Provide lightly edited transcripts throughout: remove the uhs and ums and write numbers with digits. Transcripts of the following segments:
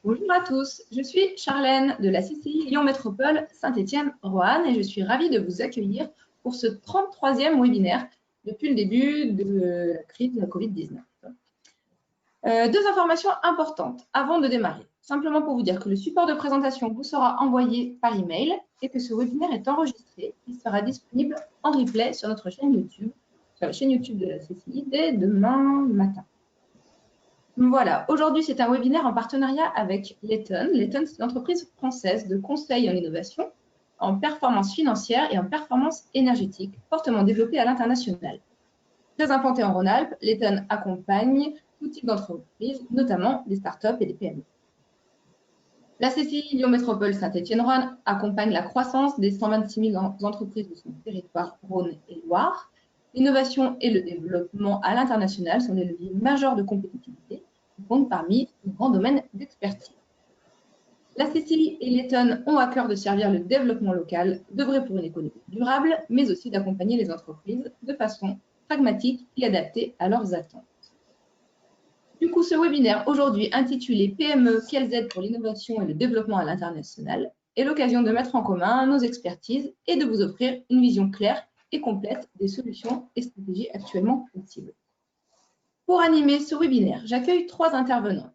Bonjour à tous, je suis Charlène de la CCI Lyon Métropole Saint-Étienne-Roanne et je suis ravie de vous accueillir pour ce 33e webinaire depuis le début de la crise de la Covid-19. Deux informations importantes avant de démarrer. Simplement pour vous dire que le support de présentation vous sera envoyé par email et que ce webinaire est enregistré. Il sera disponible en replay sur notre chaîne YouTube, sur la chaîne YouTube de la CCI dès demain matin. Voilà, aujourd'hui c'est un webinaire en partenariat avec Layton. Layton, c'est une entreprise française de conseil en innovation, en performance financière et en performance énergétique, fortement développée à l'international. Très implantée en Rhône-Alpes, Layton accompagne tout type d'entreprises, notamment des startups et des PME. La CCI Lyon Métropole Saint-Étienne-Roanne accompagne la croissance des 126 000 entreprises de son territoire Rhône et Loire. L'innovation et le développement à l'international sont des leviers majeurs de compétitivité qui comptent parmi les grands domaines d'expertise. La CCI et Layton ont à cœur de servir le développement local, d'œuvrer pour une économie durable, mais aussi d'accompagner les entreprises de façon pragmatique et adaptée à leurs attentes. Du coup, ce webinaire aujourd'hui intitulé PME, quelles aides pour l'innovation et le développement à l'international est l'occasion de mettre en commun nos expertises et de vous offrir une vision claire et complète des solutions et stratégies actuellement possibles. Pour animer ce webinaire, j'accueille trois intervenants.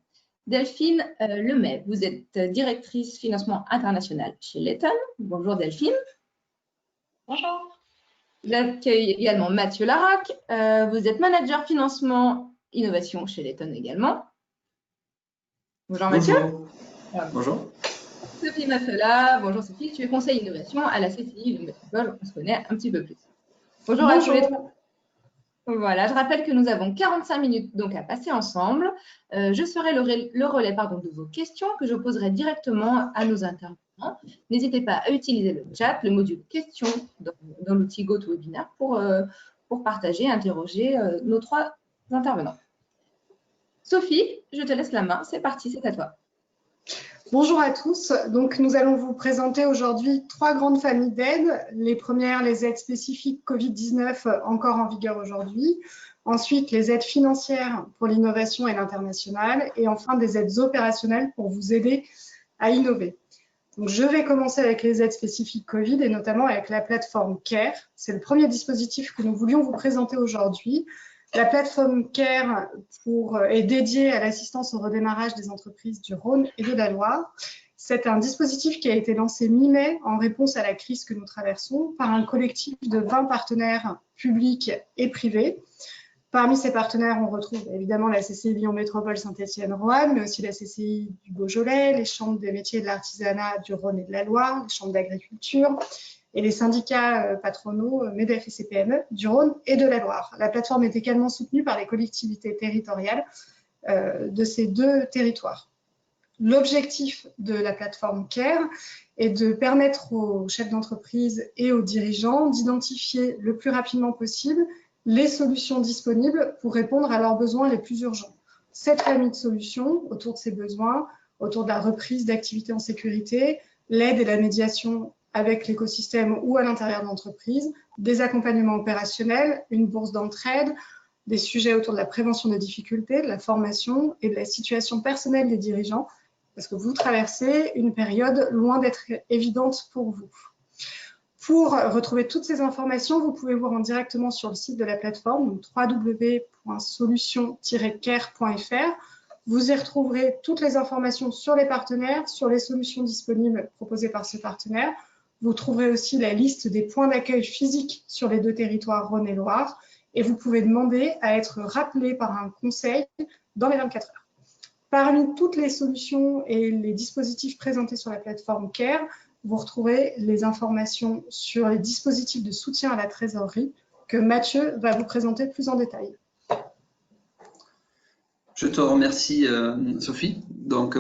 Delphine Lemay, vous êtes directrice financement international chez Layton. Bonjour Delphine. Bonjour. J'accueille également Mathieu Larac. Vous êtes manager financement innovation chez Layton également. Bonjour Mathieu. Bonjour. Sophie Massola. Bonjour Sophie, tu es conseil innovation à la CCI Lyon Métropole. On se connaît un petit peu plus. Bonjour à tous les trois. Voilà, je rappelle que nous avons 45 minutes donc à passer ensemble. Je serai le relais de vos questions que je poserai directement à nos intervenants. N'hésitez pas à utiliser le chat, le module questions dans l'outil GoToWebinar pour partager et interroger nos trois intervenants. Sophie, je te laisse la main. C'est parti, c'est à toi. Bonjour à tous. Donc, nous allons vous présenter aujourd'hui trois grandes familles d'aides. Les premières, les aides spécifiques Covid-19 encore en vigueur aujourd'hui. Ensuite, les aides financières pour l'innovation et l'international. Et enfin, des aides opérationnelles pour vous aider à innover. Donc, je vais commencer avec les aides spécifiques Covid et notamment avec la plateforme CARE. C'est le premier dispositif que nous voulions vous présenter aujourd'hui. La plateforme CARE est dédiée à l'assistance au redémarrage des entreprises du Rhône et de la Loire. C'est un dispositif qui a été lancé mi-mai en réponse à la crise que nous traversons par un collectif de 20 partenaires publics et privés. Parmi ces partenaires, on retrouve évidemment la CCI Lyon Métropole Saint-Étienne-Roanne, mais aussi la CCI du Beaujolais, les chambres des métiers et de l'artisanat du Rhône et de la Loire, les chambres d'agriculture, et les syndicats patronaux MEDEF et CPME du Rhône et de la Loire. La plateforme est également soutenue par les collectivités territoriales de ces deux territoires. L'objectif de la plateforme CARE est de permettre aux chefs d'entreprise et aux dirigeants d'identifier le plus rapidement possible les solutions disponibles pour répondre à leurs besoins les plus urgents. Cette famille de solutions autour de ces besoins, autour de la reprise d'activités en sécurité, l'aide et la médiation avec l'écosystème ou à l'intérieur de l'entreprise, des accompagnements opérationnels, une bourse d'entraide, des sujets autour de la prévention des difficultés, de la formation et de la situation personnelle des dirigeants, parce que vous traversez une période loin d'être évidente pour vous. Pour retrouver toutes ces informations, vous pouvez vous rendre directement sur le site de la plateforme, www.solution-care.fr. Vous y retrouverez toutes les informations sur les partenaires, sur les solutions disponibles proposées par ce partenaire. Vous trouverez aussi la liste des points d'accueil physiques sur les deux territoires Rhône et Loire et vous pouvez demander à être rappelé par un conseil dans les 24 heures. Parmi toutes les solutions et les dispositifs présentés sur la plateforme CARE, vous retrouverez les informations sur les dispositifs de soutien à la trésorerie que Mathieu va vous présenter plus en détail. Je te remercie Sophie. Donc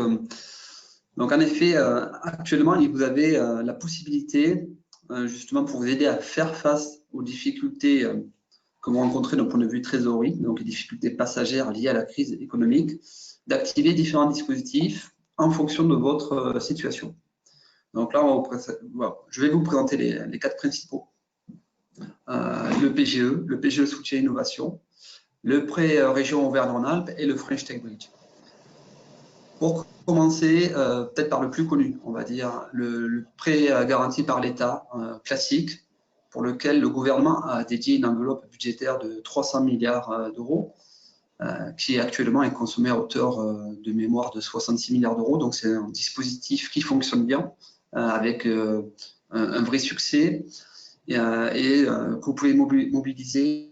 en effet, actuellement, vous avez la possibilité, justement, pour vous aider à faire face aux difficultés que vous rencontrez d'un point de vue trésorerie, donc les difficultés passagères liées à la crise économique, d'activer différents dispositifs en fonction de votre situation. Donc là, je vais vous présenter les quatre principaux. Le PGE Soutien Innovation, le prêt région Auvergne-Rhône-Alpes et le French Tech Bridge. Pour commencer, peut-être par le plus connu, on va dire, le prêt garanti par l'État classique, pour lequel le gouvernement a dédié une enveloppe budgétaire de 300 milliards d'euros, qui actuellement est consommé à hauteur de mémoire de 66 milliards d'euros. Donc c'est un dispositif qui fonctionne bien, avec un vrai succès et que vous pouvez mobiliser.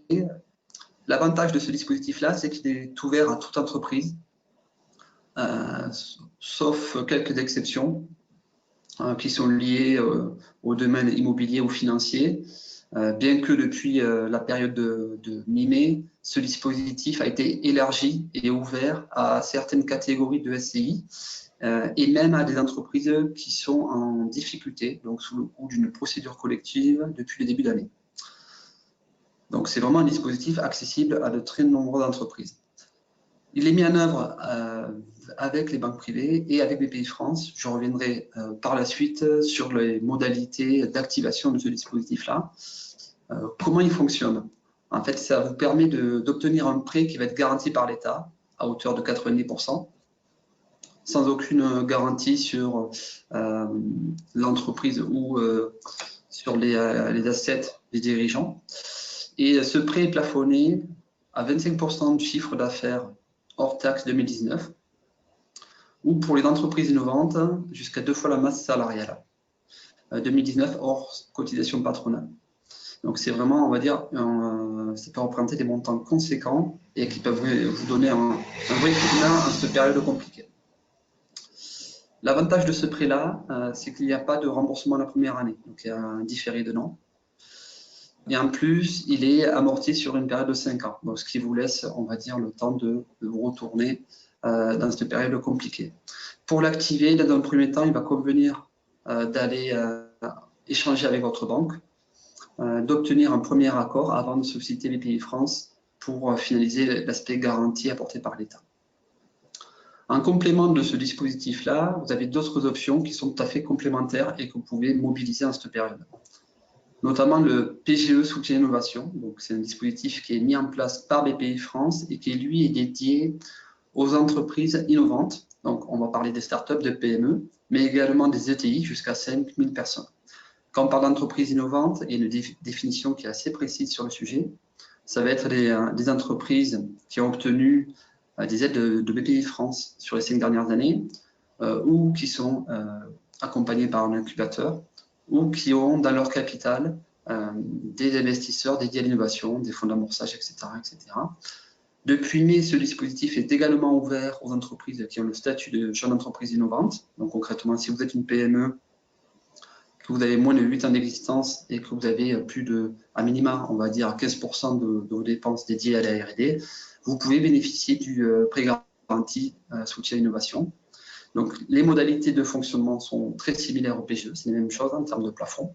L'avantage de ce dispositif-là, c'est qu'il est ouvert à toute entreprise, sauf quelques exceptions qui sont liées au domaine immobilier ou financier. Bien que depuis la période de mi-mai, ce dispositif a été élargi et ouvert à certaines catégories de SCI et même à des entreprises qui sont en difficulté, donc sous le coup d'une procédure collective depuis le début d'année. Donc c'est vraiment un dispositif accessible à de très nombreuses entreprises. Il est mis en œuvre avec les banques privées et avec Bpifrance. Je reviendrai par la suite sur les modalités d'activation de ce dispositif-là. Comment il fonctionne? En fait, ça vous permet d'obtenir un prêt qui va être garanti par l'État à hauteur de 90%, sans aucune garantie sur l'entreprise ou sur les assets des dirigeants. Et ce prêt est plafonné à 25% du chiffre d'affaires hors taxe 2019, ou pour les entreprises innovantes, jusqu'à 2 fois la masse salariale 2019 hors cotisation patronale. Donc c'est vraiment, on va dire, ça peut représenter des montants conséquents et qui peuvent vous donner un vrai coup de main en cette période compliquée. L'avantage de ce prêt-là, c'est qu'il n'y a pas de remboursement la première année, donc il y a un différé de non. Et en plus, il est amorti sur une période de 5 ans, donc ce qui vous laisse, on va dire, le temps de vous retourner dans cette période compliquée. Pour l'activer, dans un premier temps, il va convenir d'aller échanger avec votre banque, d'obtenir un premier accord avant de solliciter Bpifrance pour finaliser l'aspect garantie apporté par l'État. En complément de ce dispositif-là, vous avez d'autres options qui sont tout à fait complémentaires et que vous pouvez mobiliser en cette période. Notamment le PGE Soutien Innovation. C'est un dispositif qui est mis en place par Bpifrance et qui, lui, est dédié aux entreprises innovantes. Donc, on va parler des startups, de PME, mais également des ETI jusqu'à 5000 personnes. Quand on parle d'entreprises innovantes, il y a une définition qui est assez précise sur le sujet. Ça va être des entreprises qui ont obtenu des aides de Bpifrance sur les 5 dernières années ou qui sont accompagnées par un incubateur ou qui ont dans leur capital des investisseurs dédiés à l'innovation, des fonds d'amorçage, etc., etc. Depuis mai, ce dispositif est également ouvert aux entreprises qui ont le statut de jeune entreprise innovante. Donc concrètement, si vous êtes une PME, que vous avez moins de 8 ans d'existence et que vous avez plus de, à minima, on va dire 15% de vos dépenses dédiées à la R&D, vous pouvez bénéficier du prêt garanti soutien innovation. Donc les modalités de fonctionnement sont très similaires au PGE, c'est la même chose en termes de plafond.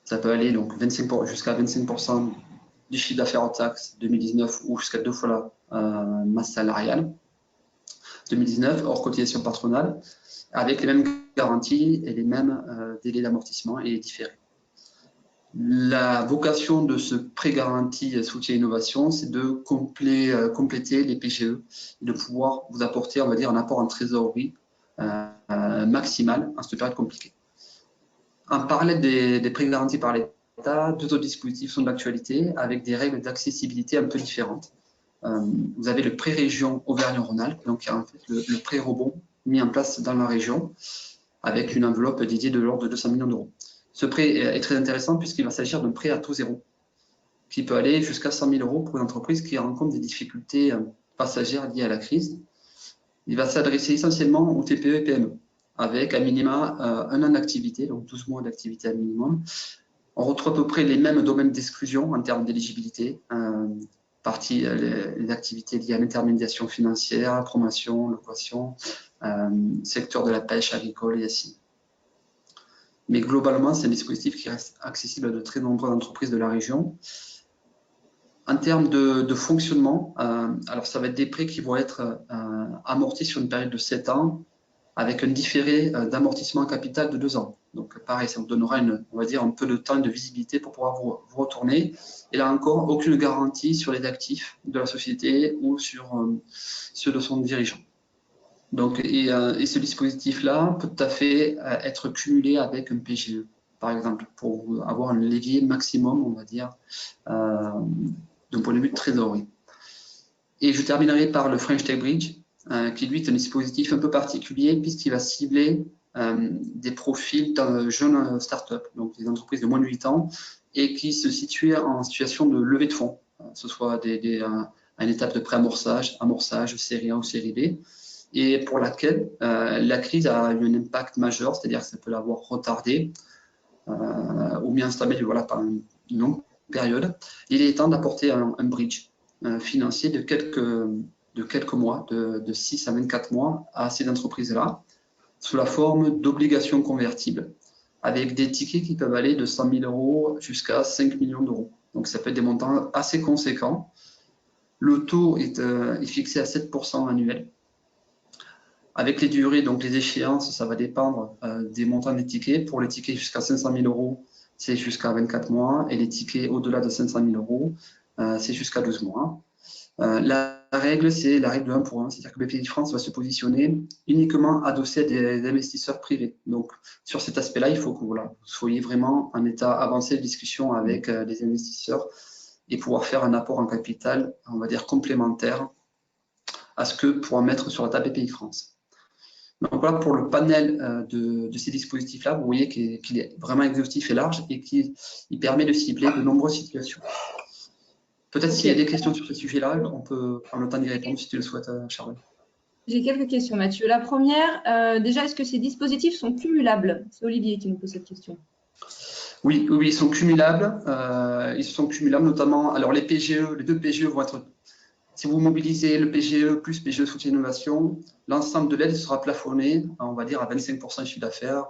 Ça peut aller donc jusqu'à 25% du chiffre d'affaires hors taxe 2019 ou jusqu'à 2 fois la masse salariale 2019 hors cotisation patronale, avec les mêmes garanties et les mêmes délais d'amortissement et différés. La vocation de ce prêt garanti soutien innovation, c'est de compléter les PGE et de pouvoir vous apporter, on va dire, un apport en trésorerie maximal en cette période compliquée. En parallèle des prêts garantis par l'État, deux autres dispositifs sont d'actualité avec des règles d'accessibilité un peu différentes. Vous avez le prêt région Auvergne-Rhône-Alpes, donc en fait le prêt rebond mis en place dans la région avec une enveloppe dédiée de l'ordre de 200 millions d'euros. Ce prêt est très intéressant puisqu'il va s'agir d'un prêt à taux zéro qui peut aller jusqu'à 100 000 euros pour une entreprise qui rencontre des difficultés passagères liées à la crise. Il va s'adresser essentiellement aux TPE et PME avec à minima un an d'activité, donc 12 mois d'activité à minimum. On retrouve à peu près les mêmes domaines d'exclusion en termes d'éligibilité, les activités liées à l'intermédiation financière, promotion, location, secteur de la pêche agricole et SI. Mais globalement, c'est un dispositif qui reste accessible à de très nombreuses entreprises de la région. En termes de fonctionnement, alors ça va être des prêts qui vont être amortis sur une période de 7 ans avec un différé d'amortissement capital de 2 ans. Donc pareil, ça vous donnera on va dire un peu de temps de visibilité pour pouvoir vous retourner. Et là encore, aucune garantie sur les actifs de la société ou sur ceux de son dirigeant. Donc, et ce dispositif-là peut tout à fait être cumulé avec un PGE, par exemple, pour avoir un levier maximum, on va dire, d'un point de vue de trésorerie. Et je terminerai par le French Tech Bridge, qui lui est un dispositif un peu particulier puisqu'il va cibler des profils de jeunes startups, donc des entreprises de moins de 8 ans, et qui se situent en situation de levée de fonds, que ce soit à une étape de pré-amorçage, amorçage, série A ou série B, et pour laquelle la crise a eu un impact majeur, c'est-à-dire que ça peut l'avoir retardé ou bien stabilisé par une longue période. Il est temps d'apporter un bridge financier de quelques mois, de 6 à 24 mois à ces entreprises-là, sous la forme d'obligations convertibles, avec des tickets qui peuvent aller de 100 000 euros jusqu'à 5 millions d'euros. Donc ça peut être des montants assez conséquents. Le taux est fixé à 7% annuel. Avec les durées, donc les échéances, ça va dépendre des montants des tickets. Pour les tickets jusqu'à 500 000 euros, c'est jusqu'à 24 mois. Et les tickets au-delà de 500 000 euros, c'est jusqu'à 12 mois. La règle, c'est la règle de 1 pour 1, c'est-à-dire que BPI France va se positionner uniquement adossé à des investisseurs privés. Donc, sur cet aspect-là, il faut que vous soyez vraiment en état avancé de discussion avec les investisseurs et pouvoir faire un apport en capital, on va dire, complémentaire à ce que pourra mettre sur la table BPI France. Donc voilà pour le panel de ces dispositifs-là. Vous voyez qu'il est vraiment exhaustif et large et qu'il permet de cibler de nombreuses situations. Peut-être s'il y a des questions sur ce sujet-là, on peut prendre le temps d'y répondre si tu le souhaites, Charles. J'ai quelques questions, Mathieu. La première, déjà, est-ce que ces dispositifs sont cumulables? C'est Olivier qui nous pose cette question. Oui, ils sont cumulables. Ils sont cumulables notamment. Alors les PGE, les deux PGE vont être. Si vous mobilisez le PGE plus PGE soutien innovation, l'ensemble de l'aide sera plafonné, on va dire, à 25% de chiffre d'affaires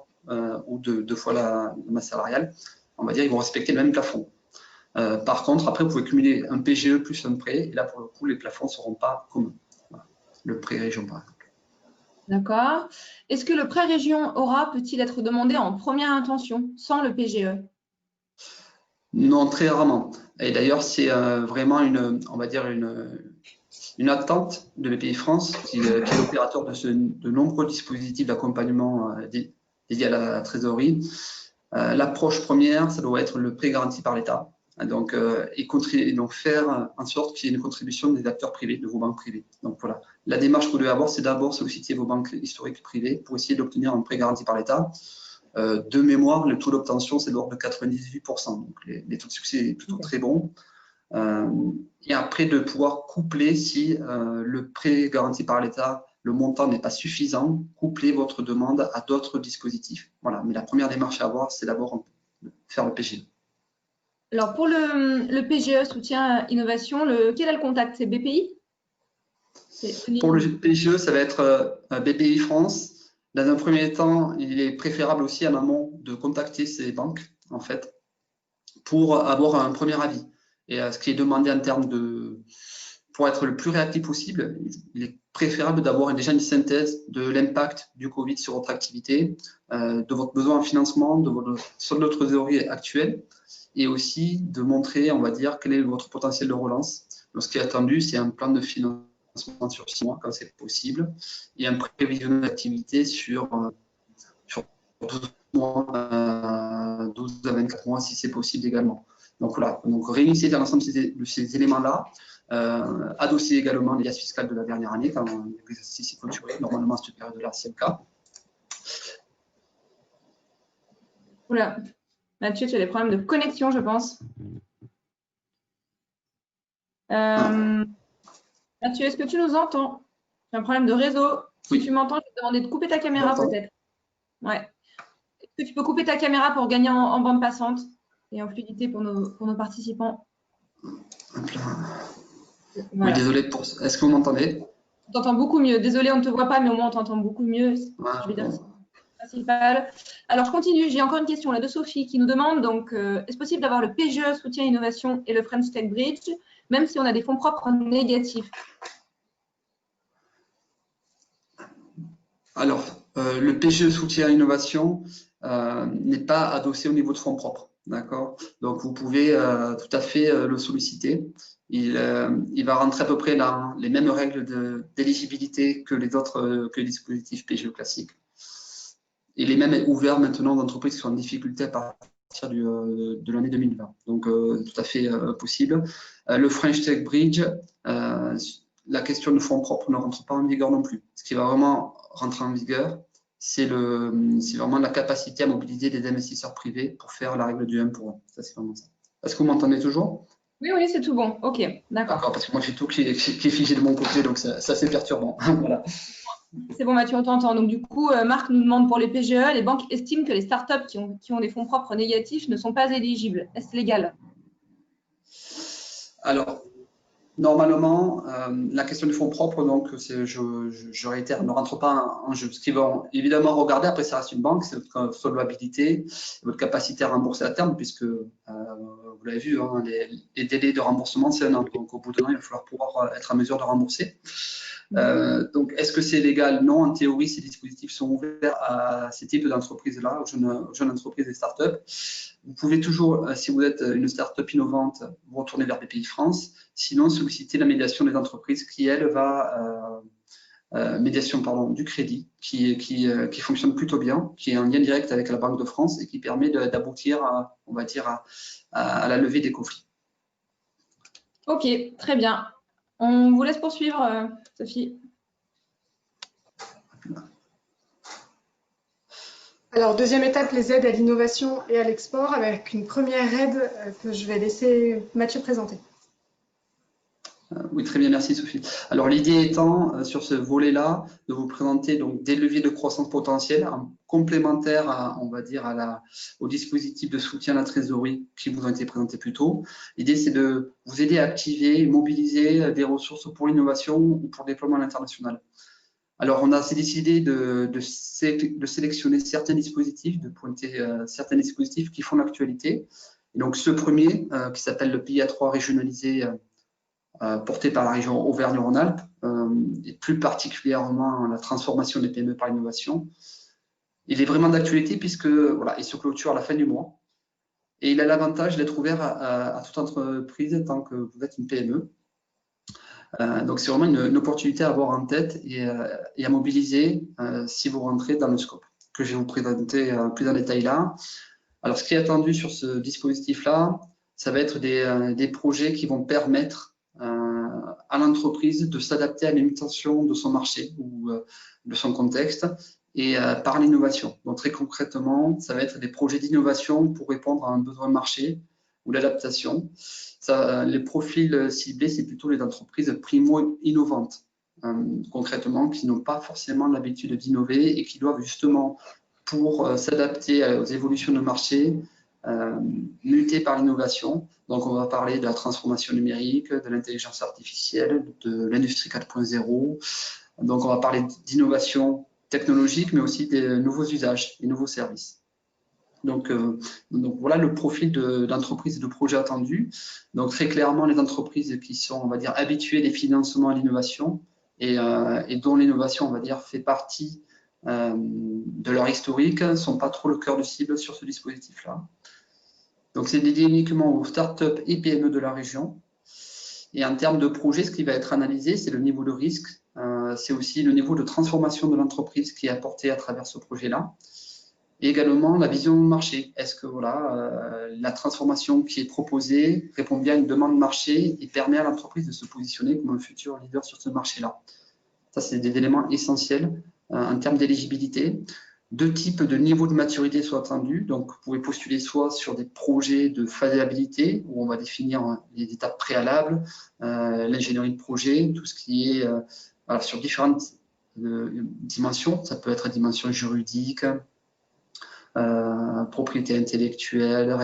ou deux fois la masse salariale. On va dire qu'ils vont respecter le même plafond. Par contre, après, vous pouvez cumuler un PGE plus un prêt, et là, pour le coup, les plafonds ne seront pas communs. Voilà. Le prêt région, par exemple. D'accord. Est-ce que le prêt région Aura peut-il être demandé en première intention, sans le PGE? Non, très rarement. Et d'ailleurs, c'est vraiment on va dire une attente de BPI France, qui est l'opérateur de nombreux dispositifs d'accompagnement dédiés à la trésorerie. L'approche première, ça doit être le prêt garanti par l'État. Donc, donc faire en sorte qu'il y ait une contribution des acteurs privés, de vos banques privées. Donc voilà, la démarche que vous devez avoir, c'est d'abord solliciter vos banques historiques privées pour essayer d'obtenir un prêt garanti par l'État. De mémoire, le taux d'obtention, c'est de l'ordre de 98%. Donc les taux de succès sont plutôt très bons. Et après, de pouvoir coupler, si le prêt garanti par l'État, le montant n'est pas suffisant, coupler votre demande à d'autres dispositifs. Voilà. Mais la première démarche à avoir, c'est d'abord faire le PGE. Alors, pour le PGE, soutien innovation, quel est le contact? C'est BPI? Pour le PGE, ça va être BPI France. Dans un premier temps, il est préférable aussi en amont de contacter ces banques, en fait, pour avoir un premier avis. Et ce qui est demandé en termes pour être le plus réactif possible, il est préférable d'avoir déjà une synthèse de l'impact du Covid sur votre activité, de votre besoin en financement, de votre solde de trésorerie actuelle, et aussi de montrer, on va dire, quel est votre potentiel de relance. Donc, ce qui est attendu, c'est un plan de financement sur 6 mois, quand c'est possible, et un prévisionnel d'activité sur 12 mois, 12 à 24 mois, si c'est possible également. Donc voilà, donc réunissez l'ensemble de ces éléments-là, adossez également les liasses fiscales de la dernière année, quand l'exercice est clôturé, normalement cette période-là, c'est le cas. Oula, Mathieu, tu as des problèmes de connexion, je pense. Mathieu, est-ce que tu nous entends? J'ai un problème de réseau. Si Oui. tu m'entends, je vais te demander de couper ta caméra peut-être. Ouais. Est-ce que tu peux couper ta caméra pour gagner en bande passante et en fluidité pour nos participants? Voilà. Oui, désolé pour ça. Est-ce que vous m'entendez? On t'entend beaucoup mieux. Désolée, on ne te voit pas, mais au moins on t'entend beaucoup mieux. Ah, je vais dire que c'est principal. Alors, je continue. J'ai encore une question là de Sophie qui nous demande, donc, est-ce possible d'avoir le PGE, soutien innovation et le French Tech Bridge, même si on a des fonds propres négatifs? Alors, le PGE soutien à l'innovation n'est pas adossé au niveau de fonds propres. D'accord. Donc, vous pouvez tout à fait le solliciter. Il va rentrer à peu près dans les mêmes règles d'éligibilité que les dispositifs PGE classiques. Il est même ouvert maintenant aux entreprises qui sont en difficulté à partir de l'année 2020. Donc, tout à fait possible. Le French Tech Bridge, la question de fonds propres ne rentre pas en vigueur non plus. Ce qui va vraiment rentrer en vigueur, c'est vraiment la capacité à mobiliser des investisseurs privés pour faire la règle du 1 pour 1. Ça, c'est vraiment ça. Est-ce que vous m'entendez toujours? Oui, oui, c'est tout bon. OK, d'accord. D'accord, parce que moi, j'ai tout qui est figé de mon côté, donc ça c'est perturbant. Voilà. C'est bon, Mathieu, on t'entend. Donc, du coup, Marc nous demande pour les PGE, les banques estiment que les startups qui ont des fonds propres négatifs ne sont pas éligibles. Est-ce légal? Alors, normalement, la question du fonds propre, donc, je réitère, ne rentre pas en jeu. Ce qu'ils vont évidemment regarder, après, ça reste une banque, c'est votre solvabilité, votre capacité à rembourser à terme, puisque vous l'avez vu, hein, les délais de remboursement, c'est 1 an. Donc, au bout d'un an, il va falloir pouvoir être en mesure de rembourser. Donc, est-ce que c'est légal? Non, en théorie, ces dispositifs sont ouverts à ces types d'entreprises-là, aux jeunes entreprises et startups. Vous pouvez toujours, si vous êtes une startup innovante, vous retourner vers BPI France. Sinon, solliciter la médiation des entreprises qui, elle, va médiation du crédit, qui fonctionne plutôt bien, qui est en lien direct avec la Banque de France et qui permet d'aboutir, on va dire, à la levée des conflits. OK, très bien. On vous laisse poursuivre, Sophie. Alors, deuxième étape, les aides à l'innovation et à l'export, avec une première aide que je vais laisser Mathieu présenter. Oui, très bien, merci Sophie. Alors, l'idée étant, sur ce volet-là, de vous présenter donc des leviers de croissance potentielle complémentaires, on va dire, au dispositif de soutien à la trésorerie qui vous ont été présentés plus tôt. L'idée, c'est de vous aider à activer, mobiliser des ressources pour l'innovation ou pour le déploiement à l'international. Alors, on a décidé de sélectionner certains dispositifs, de pointer certains dispositifs qui font l'actualité. Donc, ce premier, qui s'appelle le PIA3 régionalisé, porté par la région Auvergne-Rhône-Alpes, et plus particulièrement la transformation des PME par l'innovation. Il est vraiment d'actualité puisque voilà, il se clôture à la fin du mois et il a l'avantage d'être ouvert à toute entreprise tant que vous êtes une PME. Donc c'est vraiment une opportunité à avoir en tête et à mobiliser si vous rentrez dans le scope que je vais vous présenter plus en détail là. Alors ce qui est attendu sur ce dispositif-là, ça va être des projets qui vont permettre à l'entreprise de s'adapter à l'imitation de son marché ou de son contexte et par l'innovation. Donc très concrètement, ça va être des projets d'innovation pour répondre à un besoin marché ou l'adaptation. Les profils ciblés, c'est plutôt les entreprises primo-innovantes, concrètement, qui n'ont pas forcément l'habitude d'innover et qui doivent justement, pour s'adapter aux évolutions de marché, muté par l'innovation. Donc, on va parler de la transformation numérique, de l'intelligence artificielle, de l'industrie 4.0. Donc, on va parler d'innovation technologique, mais aussi des nouveaux usages, des nouveaux services. Donc voilà le profil d'entreprise et de projet attendu. Donc, très clairement, les entreprises qui sont, on va dire, habituées des financements à l'innovation et dont l'innovation, on va dire, fait partie de leur historique, ne sont pas trop le cœur de cible sur ce dispositif-là. Donc, c'est dédié uniquement aux startups et PME de la région. Et en termes de projet, ce qui va être analysé, c'est le niveau de risque. C'est aussi le niveau de transformation de l'entreprise qui est apporté à travers ce projet-là. Et également la vision marché. Est-ce que voilà, la transformation qui est proposée répond bien à une demande marché et permet à l'entreprise de se positionner comme un futur leader sur ce marché-là? Ça, c'est des éléments essentiels en termes d'éligibilité. 2 types de niveaux de maturité sont attendus. Donc, vous pouvez postuler soit sur des projets de faisabilité, où on va définir les étapes préalables, l'ingénierie de projet, tout ce qui est sur différentes dimensions. Ça peut être dimension juridique, propriété intellectuelle,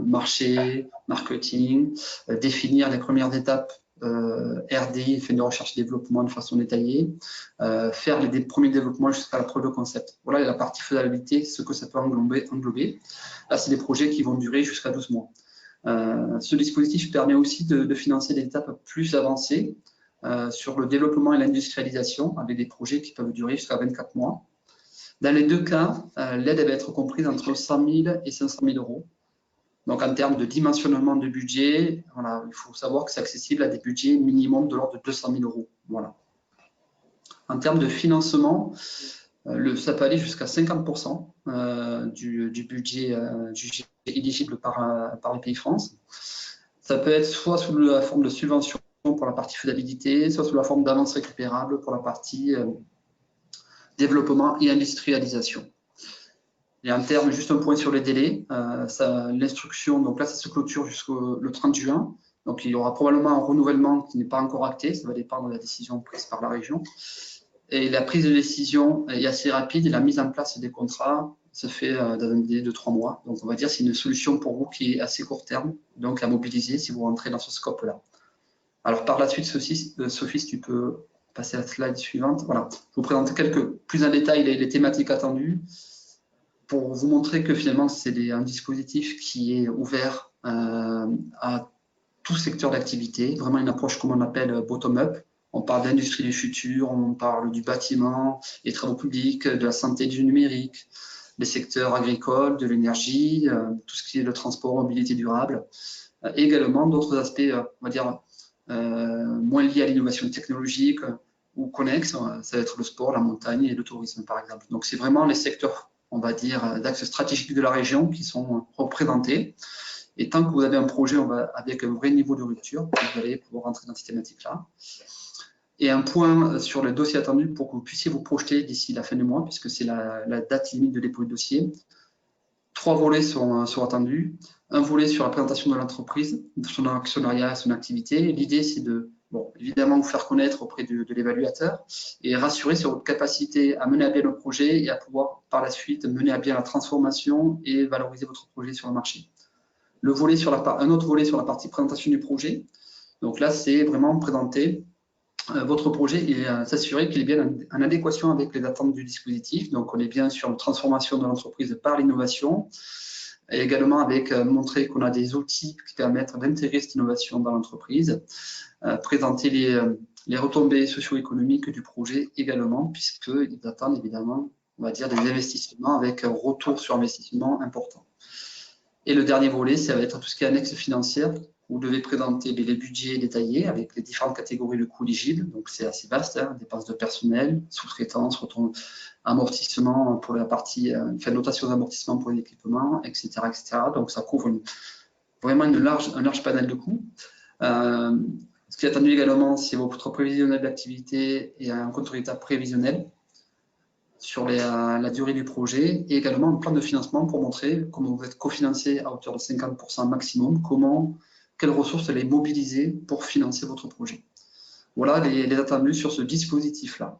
marché, marketing, définir les premières étapes RD, fait de recherche et développement de façon détaillée, faire les premiers développements jusqu'à la preuve de concept. Voilà la partie faisabilité, ce que ça peut englober. Là, c'est des projets qui vont durer jusqu'à 12 mois. Ce dispositif permet aussi de financer des étapes plus avancées sur le développement et l'industrialisation, avec des projets qui peuvent durer jusqu'à 24 mois. Dans les 2 cas, l'aide va être comprise entre 100 000 et 500 000 euros. Donc, en termes de dimensionnement de budget, voilà, il faut savoir que c'est accessible à des budgets minimum de l'ordre de 200 000 €. Voilà. En termes de financement, ça peut aller jusqu'à 50% du budget jugé éligible par le pays France. Ça peut être soit sous la forme de subvention pour la partie faisabilité, soit sous la forme d'avance récupérable pour la partie développement et industrialisation. Et en termes, juste un point sur les délais, l'instruction, donc là, ça se clôture jusqu'au 30 juin. Donc, il y aura probablement un renouvellement qui n'est pas encore acté. Ça va dépendre de la décision prise par la région. Et la prise de décision est assez rapide et la mise en place des contrats se fait dans un délai de 3 mois. Donc, on va dire que c'est une solution pour vous qui est assez court terme, donc à mobiliser si vous rentrez dans ce scope-là. Alors, par la suite, Sophie, si tu peux passer à la slide suivante. Voilà. Je vais vous présenter plus en détail les thématiques attendues pour vous montrer que finalement, c'est un dispositif qui est ouvert à tout secteur d'activité, vraiment une approche comme on appelle bottom-up. On parle d'industrie du futur, on parle du bâtiment, des travaux publics, de la santé, du numérique, des secteurs agricoles, de l'énergie, tout ce qui est le transport, mobilité durable, et également d'autres aspects, on va dire, moins liés à l'innovation technologique ou connexes, ça va être le sport, la montagne et le tourisme par exemple. Donc c'est vraiment les secteurs, on va dire, d'axes stratégiques de la région qui sont représentés. Et tant que vous avez un projet avec un vrai niveau de rupture, vous allez pouvoir rentrer dans ces thématiques-là. Et un point sur le dossier attendu pour que vous puissiez vous projeter d'ici la fin du mois, puisque c'est la date limite de dépôt de dossier. 3 volets sont attendus. Un volet sur la présentation de l'entreprise, de son actionnariat, son activité. L'idée, c'est de, évidemment, vous faire connaître auprès de l'évaluateur et rassurer sur votre capacité à mener à bien le projet et à pouvoir, par la suite, mener à bien la transformation et valoriser votre projet sur le marché. Un autre volet sur la partie présentation du projet. Donc là, c'est vraiment présenter votre projet et s'assurer qu'il est bien en adéquation avec les attentes du dispositif. Donc, on est bien sur la transformation de l'entreprise par l'innovation et également avec montrer qu'on a des outils qui permettent d'intégrer cette innovation dans l'entreprise, présenter les retombées socio-économiques du projet également, puisqu'ils attendent évidemment, on va dire, des investissements avec un retour sur investissement important. Et le dernier volet, ça va être tout ce qui est annexe financière. Vous devez présenter les budgets détaillés avec les différentes catégories de coûts éligibles. Donc, c'est assez vaste, hein, dépenses de personnel, sous-traitance, amortissement pour la partie, notation d'amortissement pour les équipements, etc., etc. Donc, ça couvre vraiment un large panel de coûts. Ce qui est attendu également, c'est votre prévisionnel d'activité et un compte résultat prévisionnel sur la durée du projet et également un plan de financement pour montrer comment vous êtes cofinancé à hauteur de 50% maximum, quelles ressources allez mobiliser pour financer votre projet. Voilà les attendus sur ce dispositif-là.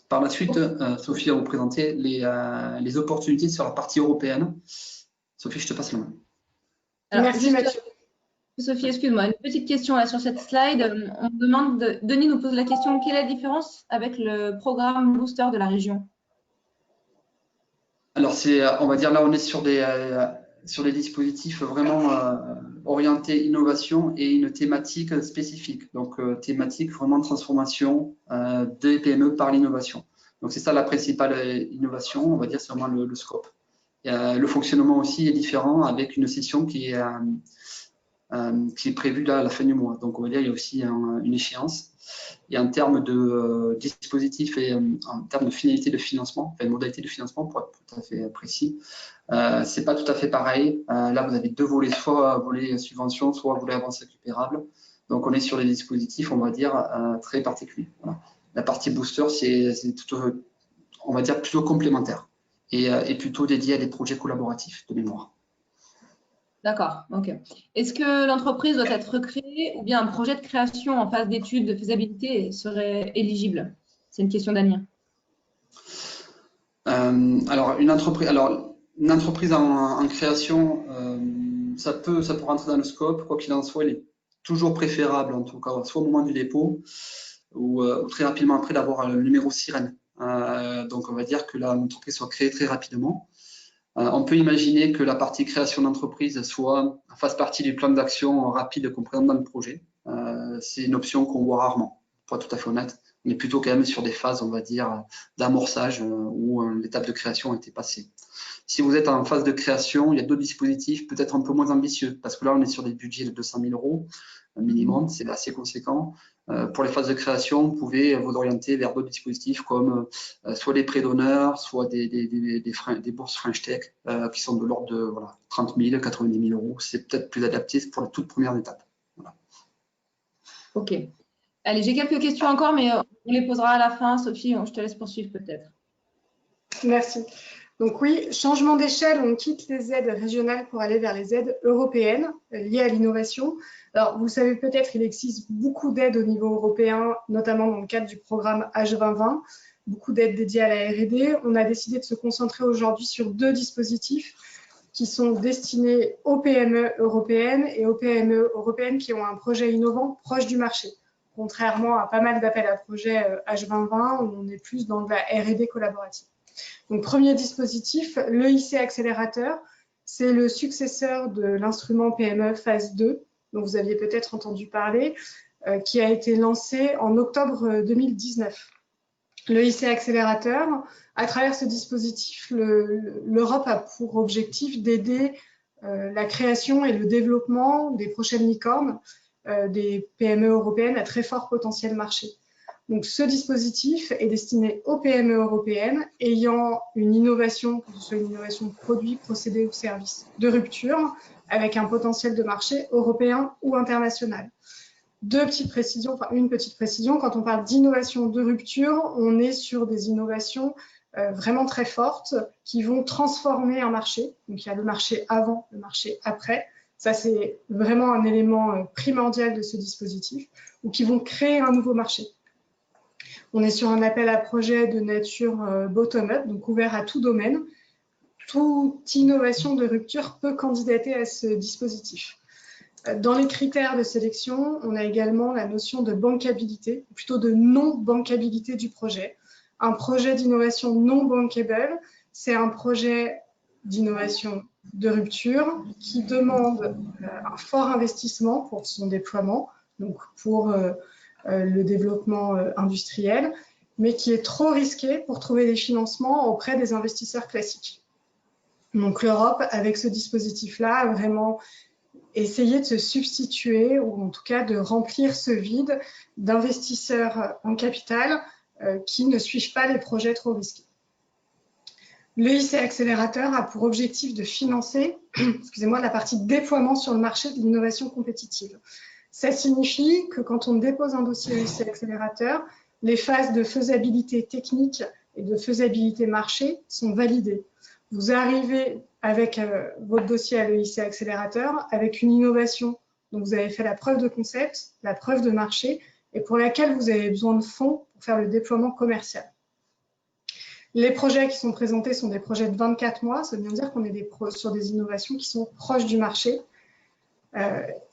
Par la suite, Sophie va vous présenter les opportunités sur la partie européenne. Sophie, je te passe la main. Alors, merci Mathieu. Sophie, excuse-moi, une petite question là sur cette slide. On demande, Denis nous pose la question, quelle est la différence avec le programme Booster de la région? Alors, on va dire là, on est sur des dispositifs vraiment orientés innovation et une thématique spécifique. Donc, thématique vraiment transformation des PME par l'innovation. Donc, c'est ça la principale innovation, on va dire, c'est vraiment le scope. Le fonctionnement aussi est différent avec une session qui est prévue là à la fin du mois. Donc, on va dire il y a aussi une échéance. Et en termes de dispositifs et en termes de finalité de financement, enfin, modalité de financement pour être tout à fait précis, c'est pas tout à fait pareil. Là, vous avez 2 volets, soit volet subvention, soit volet avance récupérable. Donc, on est sur des dispositifs, on va dire, très particuliers. Voilà. La partie booster, c'est on va dire, plutôt complémentaire et plutôt dédié à des projets collaboratifs de mémoire. D'accord, ok. Est-ce que l'entreprise doit être créée ou bien un projet de création en phase d'étude de faisabilité serait éligible? C'est une question d'Annie. Alors, une entreprise en création, ça peut rentrer dans le scope. Quoi qu'il en soit, il est toujours préférable, en tout cas, soit au moment du dépôt ou très rapidement après d'avoir le numéro sirène. Donc, on va dire que l'entreprise soit créée très rapidement. On peut imaginer que la partie création d'entreprise fasse partie du plan d'action rapide qu'on présente dans le projet. C'est une option qu'on voit rarement, pour être tout à fait honnête. On est plutôt quand même sur des phases, on va dire, d'amorçage où l'étape de création a été passée. Si vous êtes en phase de création, il y a d'autres dispositifs peut-être un peu moins ambitieux, parce que là, on est sur des budgets de 200 000 € minimum, c'est assez conséquent. Pour les phases de création, vous pouvez vous orienter vers d'autres dispositifs comme soit des prêts d'honneur, soit des bourses French Tech qui sont de l'ordre de 30 000, 90 000 €. C'est peut-être plus adapté pour la toute première étape. Voilà. Ok. Allez, j'ai quelques questions encore, mais on les posera à la fin. Sophie, je te laisse poursuivre peut-être. Merci. Donc oui, changement d'échelle, on quitte les aides régionales pour aller vers les aides européennes liées à l'innovation. Alors, vous le savez peut-être, il existe beaucoup d'aides au niveau européen, notamment dans le cadre du programme H2020, beaucoup d'aides dédiées à la R&D. On a décidé de se concentrer aujourd'hui sur 2 dispositifs qui sont destinés aux PME européennes et aux PME européennes qui ont un projet innovant proche du marché. Contrairement à pas mal d'appels à projets H2020, où on est plus dans de la R&D collaborative. Donc, premier dispositif, l'EIC Accélérateur, c'est le successeur de l'instrument PME phase 2, dont vous aviez peut-être entendu parler, qui a été lancé en octobre 2019. L'EIC Accélérateur, à travers ce dispositif, l'Europe a pour objectif d'aider la création et le développement des prochaines licornes, des PME européennes à très fort potentiel marché. Donc, ce dispositif est destiné aux PME européennes ayant une innovation, que ce soit une innovation de produit, procédé ou service de rupture, avec un potentiel de marché européen ou international. Une petite précision, quand on parle d'innovation de rupture, on est sur des innovations vraiment très fortes qui vont transformer un marché. Donc, il y a le marché avant, le marché après. Ça, c'est vraiment un élément primordial de ce dispositif, ou qui vont créer un nouveau marché. On est sur un appel à projet de nature bottom-up, donc ouvert à tout domaine. Toute innovation de rupture peut candidater à ce dispositif. Dans les critères de sélection, on a également la notion de bankabilité, ou plutôt de non-bankabilité du projet. Un projet d'innovation non bankable, c'est un projet d'innovation de rupture qui demande un fort investissement pour son déploiement, donc pour le développement industriel, mais qui est trop risqué pour trouver des financements auprès des investisseurs classiques. Donc l'Europe, avec ce dispositif-là, a vraiment essayé de se substituer, ou en tout cas de remplir ce vide d'investisseurs en capital qui ne suivent pas les projets trop risqués. L'EIC Accélérateur a pour objectif de financer la partie déploiement sur le marché de l'innovation compétitive. Ça signifie que quand on dépose un dossier EIC Accélérateur, les phases de faisabilité technique et de faisabilité marché sont validées. Vous arrivez avec votre dossier à l'EIC Accélérateur avec une innovation dont vous avez fait la preuve de concept, la preuve de marché et pour laquelle vous avez besoin de fonds pour faire le déploiement commercial. Les projets qui sont présentés sont des projets de 24 mois, ça veut bien dire qu'on est sur des innovations qui sont proches du marché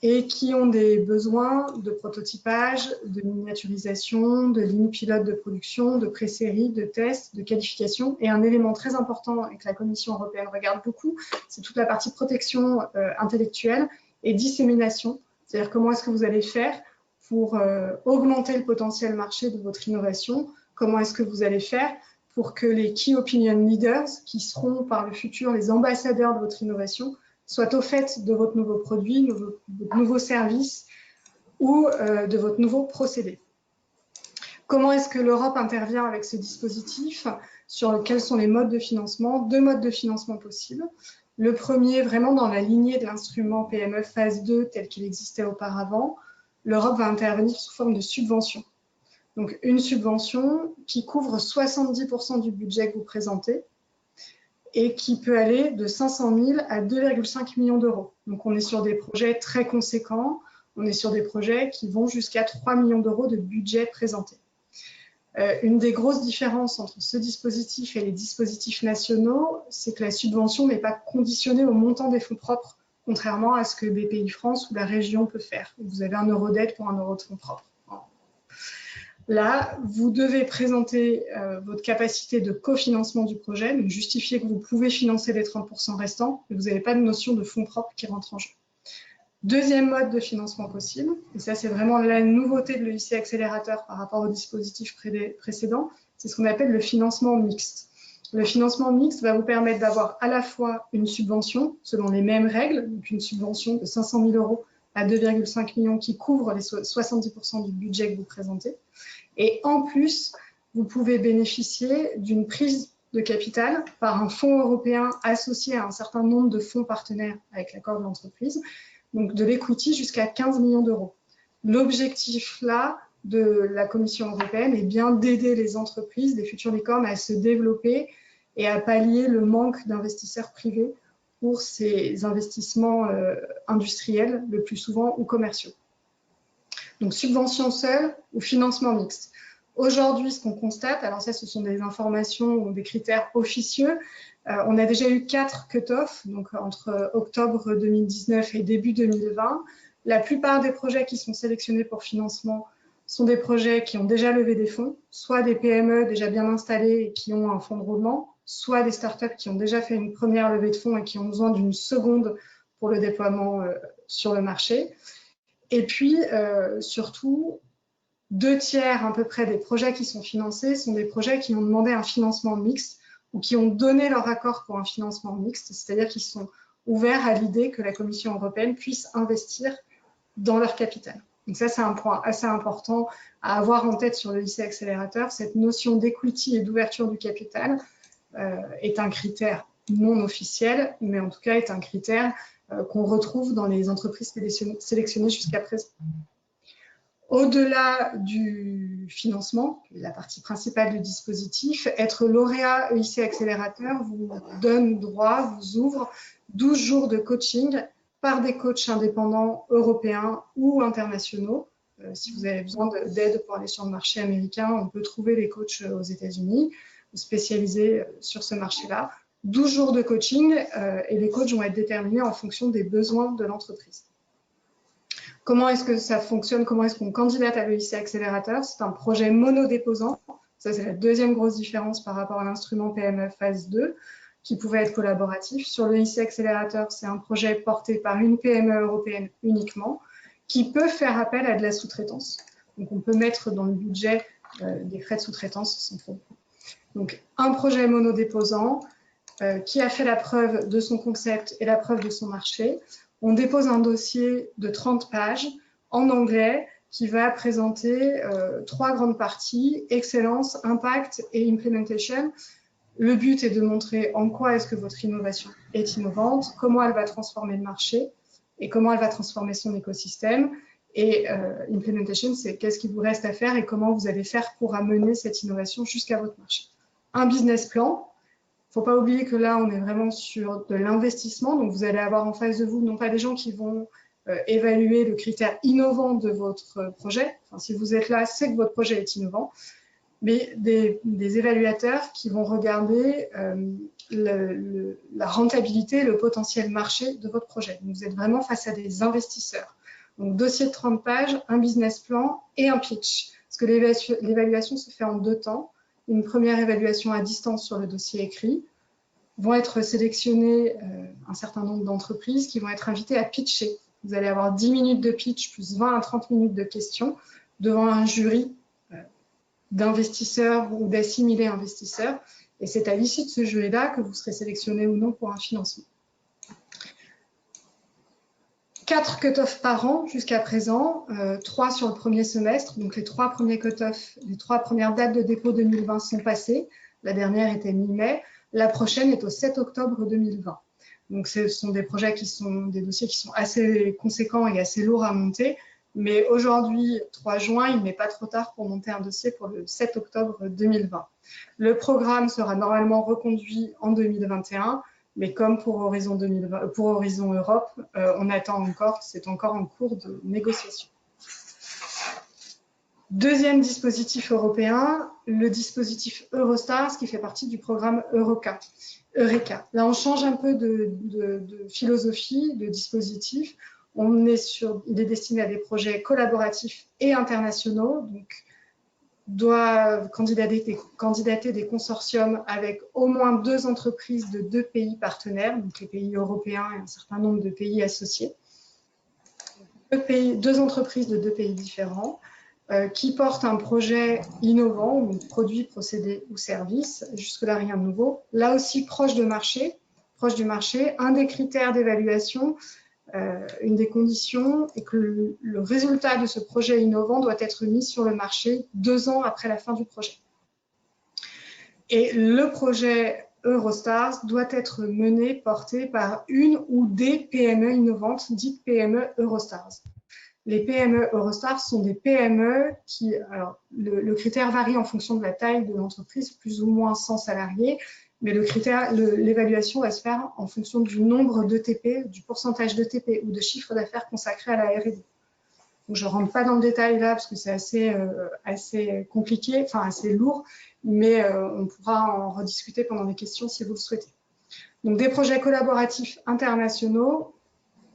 et qui ont des besoins de prototypage, de miniaturisation, de lignes pilotes de production, de pré-série, de tests, de qualification. Et un élément très important et que la Commission européenne regarde beaucoup, c'est toute la partie protection intellectuelle et dissémination. C'est-à-dire comment est-ce que vous allez faire pour augmenter le potentiel marché de votre innovation, comment est-ce que vous allez faire pour que les key opinion leaders, qui seront par le futur les ambassadeurs de votre innovation, soient au fait de votre nouveau produit, de votre nouveau service ou de votre nouveau procédé. Comment est-ce que l'Europe intervient avec ce dispositif? Sur quels sont les modes de financement? 2 modes de financement possibles. Le premier, vraiment dans la lignée de l'instrument PME phase 2 tel qu'il existait auparavant, l'Europe va intervenir sous forme de subvention. Donc une subvention qui couvre 70% du budget que vous présentez, et qui peut aller de 500 000 à 2,5 millions d'euros. Donc, on est sur des projets très conséquents. On est sur des projets qui vont jusqu'à 3 millions d'euros de budget présenté. Une des grosses différences entre ce dispositif et les dispositifs nationaux, c'est que la subvention n'est pas conditionnée au montant des fonds propres, contrairement à ce que BPI France ou la région peut faire. Vous avez 1 euro d'aide pour 1 euro de fonds propres. Là, vous devez présenter votre capacité de cofinancement du projet, donc justifier que vous pouvez financer les 30% restants, mais vous n'avez pas de notion de fonds propres qui rentrent en jeu. Deuxième mode de financement possible, et ça c'est vraiment la nouveauté de l'EIC Accélérateur par rapport au dispositif précédent, c'est ce qu'on appelle le financement mixte. Le financement mixte va vous permettre d'avoir à la fois une subvention selon les mêmes règles, donc une subvention de 500 000 € à 2,5 millions qui couvre les 70% du budget que vous présentez. Et en plus, vous pouvez bénéficier d'une prise de capital par un fonds européen associé à un certain nombre de fonds partenaires avec l'accord de l'entreprise, donc de l'equity jusqu'à 15 millions d'euros. L'objectif là de la Commission européenne est bien d'aider les entreprises, les futures licornes, à se développer et à pallier le manque d'investisseurs privés pour ces investissements industriels, le plus souvent, ou commerciaux. Donc subvention seule ou financement mixte. Aujourd'hui, ce qu'on constate, alors ça, ce sont des informations ou des critères officieux. On a déjà eu 4 cut-offs, donc entre octobre 2019 et début 2020. La plupart des projets qui sont sélectionnés pour financement sont des projets qui ont déjà levé des fonds, soit des PME déjà bien installées et qui ont un fonds de roulement, soit des startups qui ont déjà fait une première levée de fonds et qui ont besoin d'une seconde pour le déploiement sur le marché. Et puis, surtout, 2 tiers à peu près des projets qui sont financés sont des projets qui ont demandé un financement mixte ou qui ont donné leur accord pour un financement mixte, c'est-à-dire qu'ils sont ouverts à l'idée que la Commission européenne puisse investir dans leur capital. Donc ça, c'est un point assez important à avoir en tête sur le l'EIC Accélérateur. Cette notion d'equity et d'ouverture du capital est un critère non officiel, mais en tout cas est un critère qu'on retrouve dans les entreprises sélectionnées jusqu'à présent. Au-delà du financement, la partie principale du dispositif, être lauréat EIC Accélérateur vous donne droit, vous ouvre 12 jours de coaching par des coachs indépendants européens ou internationaux. Si vous avez besoin d'aide pour aller sur le marché américain, on peut trouver les coachs aux États-Unis spécialisés sur ce marché-là. 12 jours de coaching et les coachs vont être déterminés en fonction des besoins de l'entreprise. Comment est-ce que ça fonctionne? Comment est-ce qu'on candidate à l'EIC Accélérateur? C'est un projet monodéposant. Ça, c'est la deuxième grosse différence par rapport à l'instrument PME phase 2, qui pouvait être collaboratif. Sur l'EIC Accélérateur, c'est un projet porté par une PME européenne uniquement, qui peut faire appel à de la sous-traitance. Donc, on peut mettre dans le budget des frais de sous-traitance sans problème. Donc, un projet monodéposant qui a fait la preuve de son concept et la preuve de son marché. On dépose un dossier de 30 pages en anglais qui va présenter 3 grandes parties, excellence, impact et implementation. Le but est de montrer en quoi est-ce que votre innovation est innovante, comment elle va transformer le marché et comment elle va transformer son écosystème. Et implementation, c'est qu'est-ce qu'il vous reste à faire et comment vous allez faire pour amener cette innovation jusqu'à votre marché. Un business plan. Il ne faut pas oublier que là, on est vraiment sur de l'investissement. Donc, vous allez avoir en face de vous non pas des gens qui vont évaluer le critère innovant de votre projet. Enfin, si vous êtes là, c'est que votre projet est innovant. Mais des évaluateurs qui vont regarder la rentabilité, le potentiel marché de votre projet. Donc, vous êtes vraiment face à des investisseurs. Donc, dossier de 30 pages, un business plan et un pitch. Parce que l'évaluation se fait en 2 temps. Une première évaluation à distance sur le dossier écrit. Vont être sélectionnées un certain nombre d'entreprises qui vont être invitées à pitcher. Vous allez avoir 10 minutes de pitch plus 20 à 30 minutes de questions devant un jury d'investisseurs ou d'assimilés investisseurs. Et c'est à l'issue de ce jury-là que vous serez sélectionné ou non pour un financement. 4 cut-offs par an jusqu'à présent, 3 sur le premier semestre. Donc les 3 premiers cut-offs, les 3 premières dates de dépôt 2020 sont passées. La dernière était mi-mai. La prochaine est au 7 octobre 2020. Donc ce sont des projets qui sont des dossiers qui sont assez conséquents et assez lourds à monter. Mais aujourd'hui, 3 juin, il n'est pas trop tard pour monter un dossier pour le 7 octobre 2020. Le programme sera normalement reconduit en 2021. Mais comme pour Horizon Europe, on attend encore, c'est encore en cours de négociation. Deuxième dispositif européen, le dispositif Eurostars qui fait partie du programme Eureka. Là, on change un peu de philosophie, de dispositif. Il est destiné à des projets collaboratifs et internationaux, donc doivent candidater des consortiums avec au moins 2 entreprises de 2 pays partenaires, donc les pays européens et un certain nombre de pays associés. deux entreprises de 2 pays différents qui portent un projet innovant, ou produit, procédé ou service, jusque-là rien de nouveau, là aussi proche du marché. Un des critères d'évaluation, une des conditions est que le résultat de ce projet innovant doit être mis sur le marché 2 ans après la fin du projet. Et le projet Eurostars doit être mené, porté par une ou des PME innovantes, dites PME Eurostars. Les PME Eurostars sont des PME qui, alors le critère varie en fonction de la taille de l'entreprise, plus ou moins 100 salariés, mais l'évaluation va se faire en fonction du nombre d'ETP, du pourcentage d'ETP ou de chiffre d'affaires consacré à la R&D. Donc, je ne rentre pas dans le détail là parce que c'est assez compliqué, enfin assez lourd, mais on pourra en rediscuter pendant les questions si vous le souhaitez. Donc, des projets collaboratifs internationaux,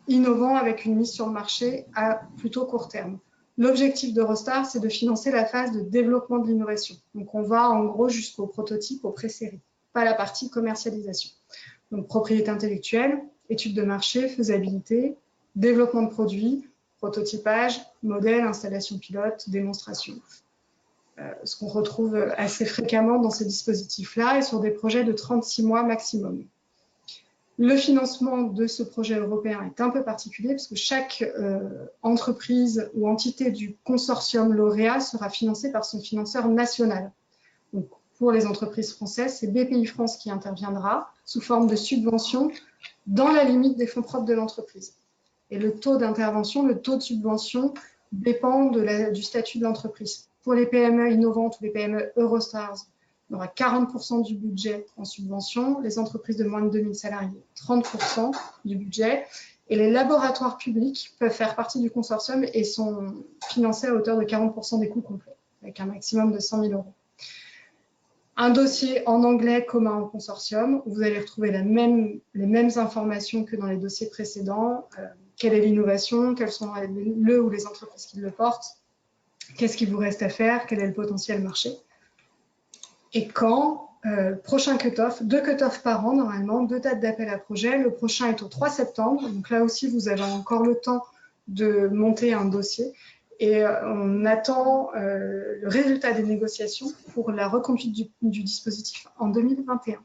innovants avec une mise sur le marché à plutôt court terme. L'objectif d'Eurostars, c'est de financer la phase de développement de l'innovation. Donc, on va en gros jusqu'au prototype, au pré-série, pas la partie commercialisation. Donc, propriété intellectuelle, étude de marché, faisabilité, développement de produits, prototypage, modèle, installation pilote, démonstration. Ce qu'on retrouve assez fréquemment dans ces dispositifs-là et sur des projets de 36 mois maximum. Le financement de ce projet européen est un peu particulier parce que chaque entreprise ou entité du consortium lauréat sera financée par son financeur national. Donc, pour les entreprises françaises, c'est BPI France qui interviendra sous forme de subvention dans la limite des fonds propres de l'entreprise. Et le taux d'intervention, le taux de subvention dépend du statut de l'entreprise. Pour les PME innovantes ou les PME Eurostars, on aura 40% du budget en subvention, les entreprises de moins de 2000 salariés, 30% du budget, et les laboratoires publics peuvent faire partie du consortium et sont financés à hauteur de 40% des coûts complets, avec un maximum de 100 000 €. Un dossier en anglais commun au consortium, où vous allez retrouver les mêmes informations que dans les dossiers précédents. Quelle est l'innovation, quelles sont le ou les entreprises qui le portent, qu'est-ce qu'il vous reste à faire, quel est le potentiel marché. Et quand, prochain cut-off, 2 cut-offs par an normalement, 2 dates d'appel à projet. Le prochain est au 3 septembre, donc là aussi vous avez encore le temps de monter un dossier. Et on attend le résultat des négociations pour la reconduite du dispositif en 2021.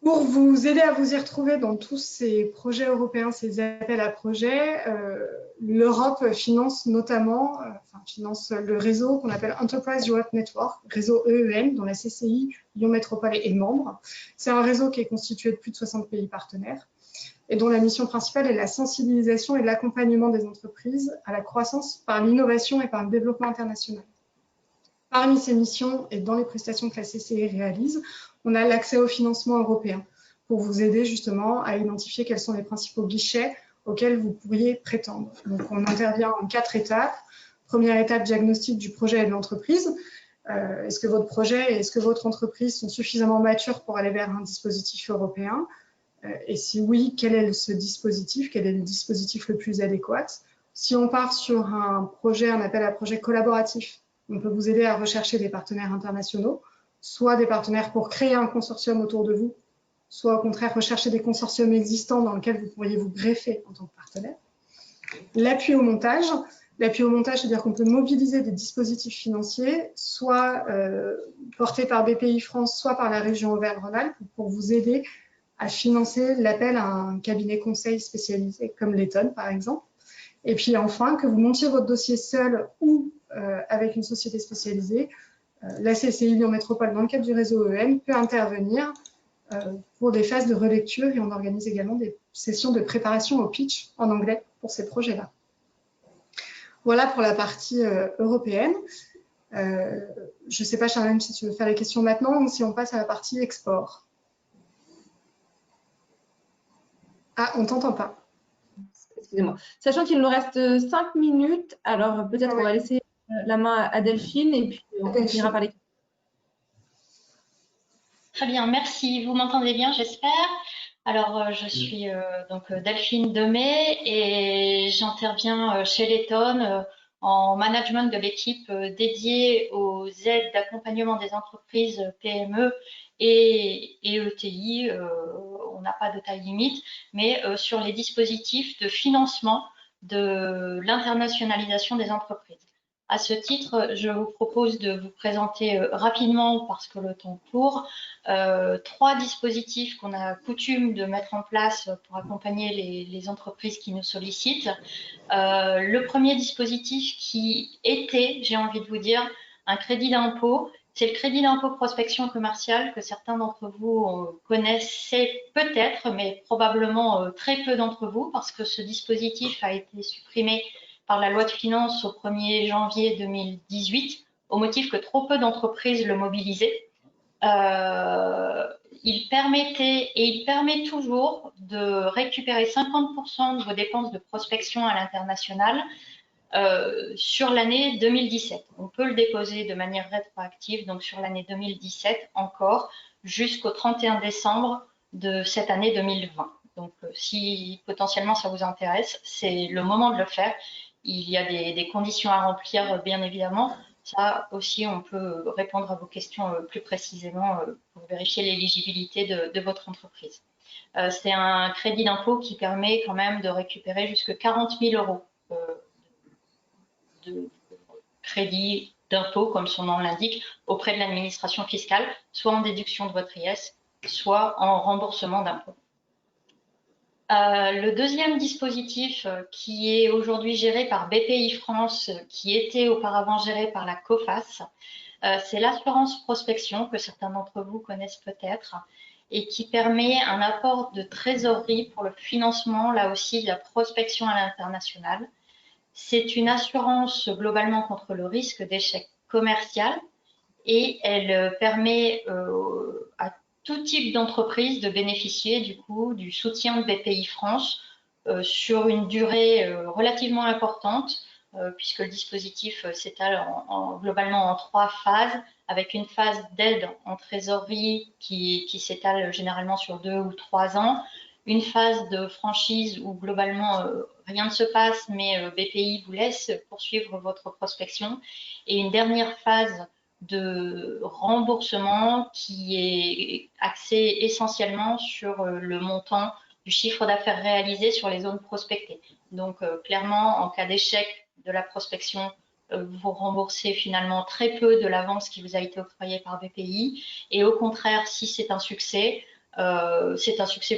Pour vous aider à vous y retrouver dans tous ces projets européens, ces appels à projets, l'Europe finance notamment finance le réseau qu'on appelle Enterprise Europe Network, réseau EEN, dont la CCI Lyon Métropole est membre. C'est un réseau qui est constitué de plus de 60 pays partenaires et dont la mission principale est la sensibilisation et l'accompagnement des entreprises à la croissance par l'innovation et par le développement international. Parmi ces missions et dans les prestations que la CCI réalise, on a l'accès au financement européen pour vous aider justement à identifier quels sont les principaux guichets auxquels vous pourriez prétendre. Donc, on intervient en 4 étapes. Première étape, diagnostic du projet et de l'entreprise. Est-ce que votre projet et est-ce que votre entreprise sont suffisamment matures pour aller vers un dispositif européen? Et si oui, quel est ce dispositif? Quel est le dispositif le plus adéquat? Si on part sur un appel à projet collaboratif, on peut vous aider à rechercher des partenaires internationaux, soit des partenaires pour créer un consortium autour de vous, soit au contraire rechercher des consortiums existants dans lesquels vous pourriez vous greffer en tant que partenaire. L'appui au montage, c'est-à-dire qu'on peut mobiliser des dispositifs financiers, soit portés par BPI France, soit par la région Auvergne-Rhône-Alpes, pour vous aider à financer l'appel à un cabinet conseil spécialisé, comme l'Eton par exemple. Et puis enfin, que vous montiez votre dossier seul ou avec une société spécialisée, la CCI Lyon Métropole, dans le cadre du réseau EEN, peut intervenir pour des phases de relecture et on organise également des sessions de préparation au pitch en anglais pour ces projets-là. Voilà pour la partie européenne. Je ne sais pas, Charlène, si tu veux faire les questions maintenant ou si on passe à la partie export. Ah, on ne t'entend pas. Excusez-moi. Sachant qu'il nous reste 5 minutes, alors peut-être qu'on va laisser la main à Delphine et puis on finira par les questions. Très bien, merci. Vous m'entendez bien, j'espère. Alors, je suis donc Delphine Demey et j'interviens chez l'Eton en management de l'équipe dédiée aux aides d'accompagnement des entreprises PME et ETI. On n'a pas de taille limite, mais sur les dispositifs de financement de l'internationalisation des entreprises. À ce titre, je vous propose de vous présenter rapidement, parce que le temps court, 3 dispositifs qu'on a coutume de mettre en place pour accompagner les entreprises qui nous sollicitent. Le premier dispositif qui était, j'ai envie de vous dire, un crédit d'impôt, c'est le crédit d'impôt prospection commerciale que certains d'entre vous connaissaient peut-être, mais probablement très peu d'entre vous, parce que ce dispositif a été supprimé par la loi de finances au 1er janvier 2018, au motif que trop peu d'entreprises le mobilisaient. Il permettait et il permet toujours de récupérer 50% de vos dépenses de prospection à l'international sur l'année 2017. On peut le déposer de manière rétroactive, donc sur l'année 2017 encore, jusqu'au 31 décembre de cette année 2020. Donc, si potentiellement ça vous intéresse, c'est le moment de le faire. Il y a des conditions à remplir, bien évidemment. Ça aussi, on peut répondre à vos questions plus précisément pour vérifier l'éligibilité de votre entreprise. C'est un crédit d'impôt qui permet quand même de récupérer jusque 40 000 € de crédit d'impôt, comme son nom l'indique, auprès de l'administration fiscale, soit en déduction de votre IS, soit en remboursement d'impôt. Le deuxième dispositif qui est aujourd'hui géré par BPI France, qui était auparavant géré par la COFAS, c'est l'assurance prospection, que certains d'entre vous connaissent peut-être, et qui permet un apport de trésorerie pour le financement, là aussi, de la prospection à l'international. C'est une assurance globalement contre le risque d'échec commercial et elle permet à tout type d'entreprise de bénéficier du coup du soutien de BPI France sur une durée relativement importante puisque le dispositif s'étale globalement en 3 phases, avec une phase d'aide en trésorerie qui s'étale généralement sur 2 ou 3 ans, une phase de franchise où globalement rien ne se passe, mais BPI vous laisse poursuivre votre prospection, et une dernière phase de remboursement qui est axée essentiellement sur le montant du chiffre d'affaires réalisé sur les zones prospectées. Donc clairement, en cas d'échec de la prospection, vous remboursez finalement très peu de l'avance qui vous a été octroyée par BPI, et au contraire, si c'est un succès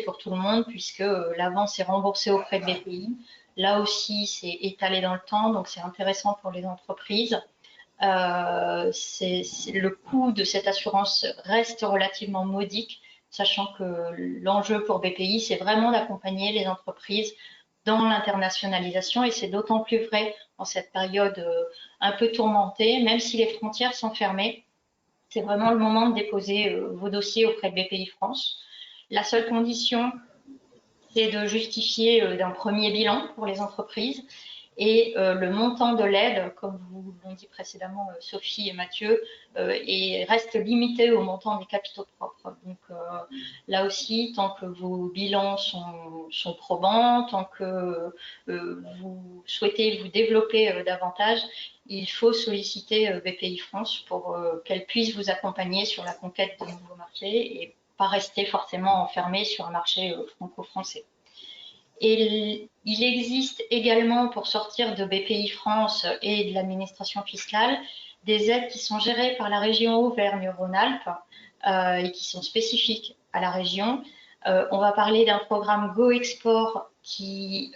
pour tout le monde puisque l'avance est remboursée auprès de BPI. Là aussi, c'est étalé dans le temps, donc c'est intéressant pour les entreprises. Le coût de cette assurance reste relativement modique, sachant que l'enjeu pour BPI, c'est vraiment d'accompagner les entreprises dans l'internationalisation, et c'est d'autant plus vrai en cette période un peu tourmentée, même si les frontières sont fermées. C'est vraiment le moment de déposer vos dossiers auprès de BPI France. La seule condition, c'est de justifier d'un premier bilan pour les entreprises, et le montant de l'aide, comme vous l'ont dit précédemment Sophie et Mathieu, reste limité au montant des capitaux propres. Donc là aussi, tant que vos bilans sont probants, tant que vous souhaitez vous développer davantage, il faut solliciter BPI France pour qu'elle puisse vous accompagner sur la conquête de nouveaux marchés et pas rester forcément enfermé sur un marché franco-français. Et il existe également, pour sortir de BPI France et de l'administration fiscale, des aides qui sont gérées par la région Auvergne-Rhône-Alpes et qui sont spécifiques à la région. On va parler d'un programme Go Export qui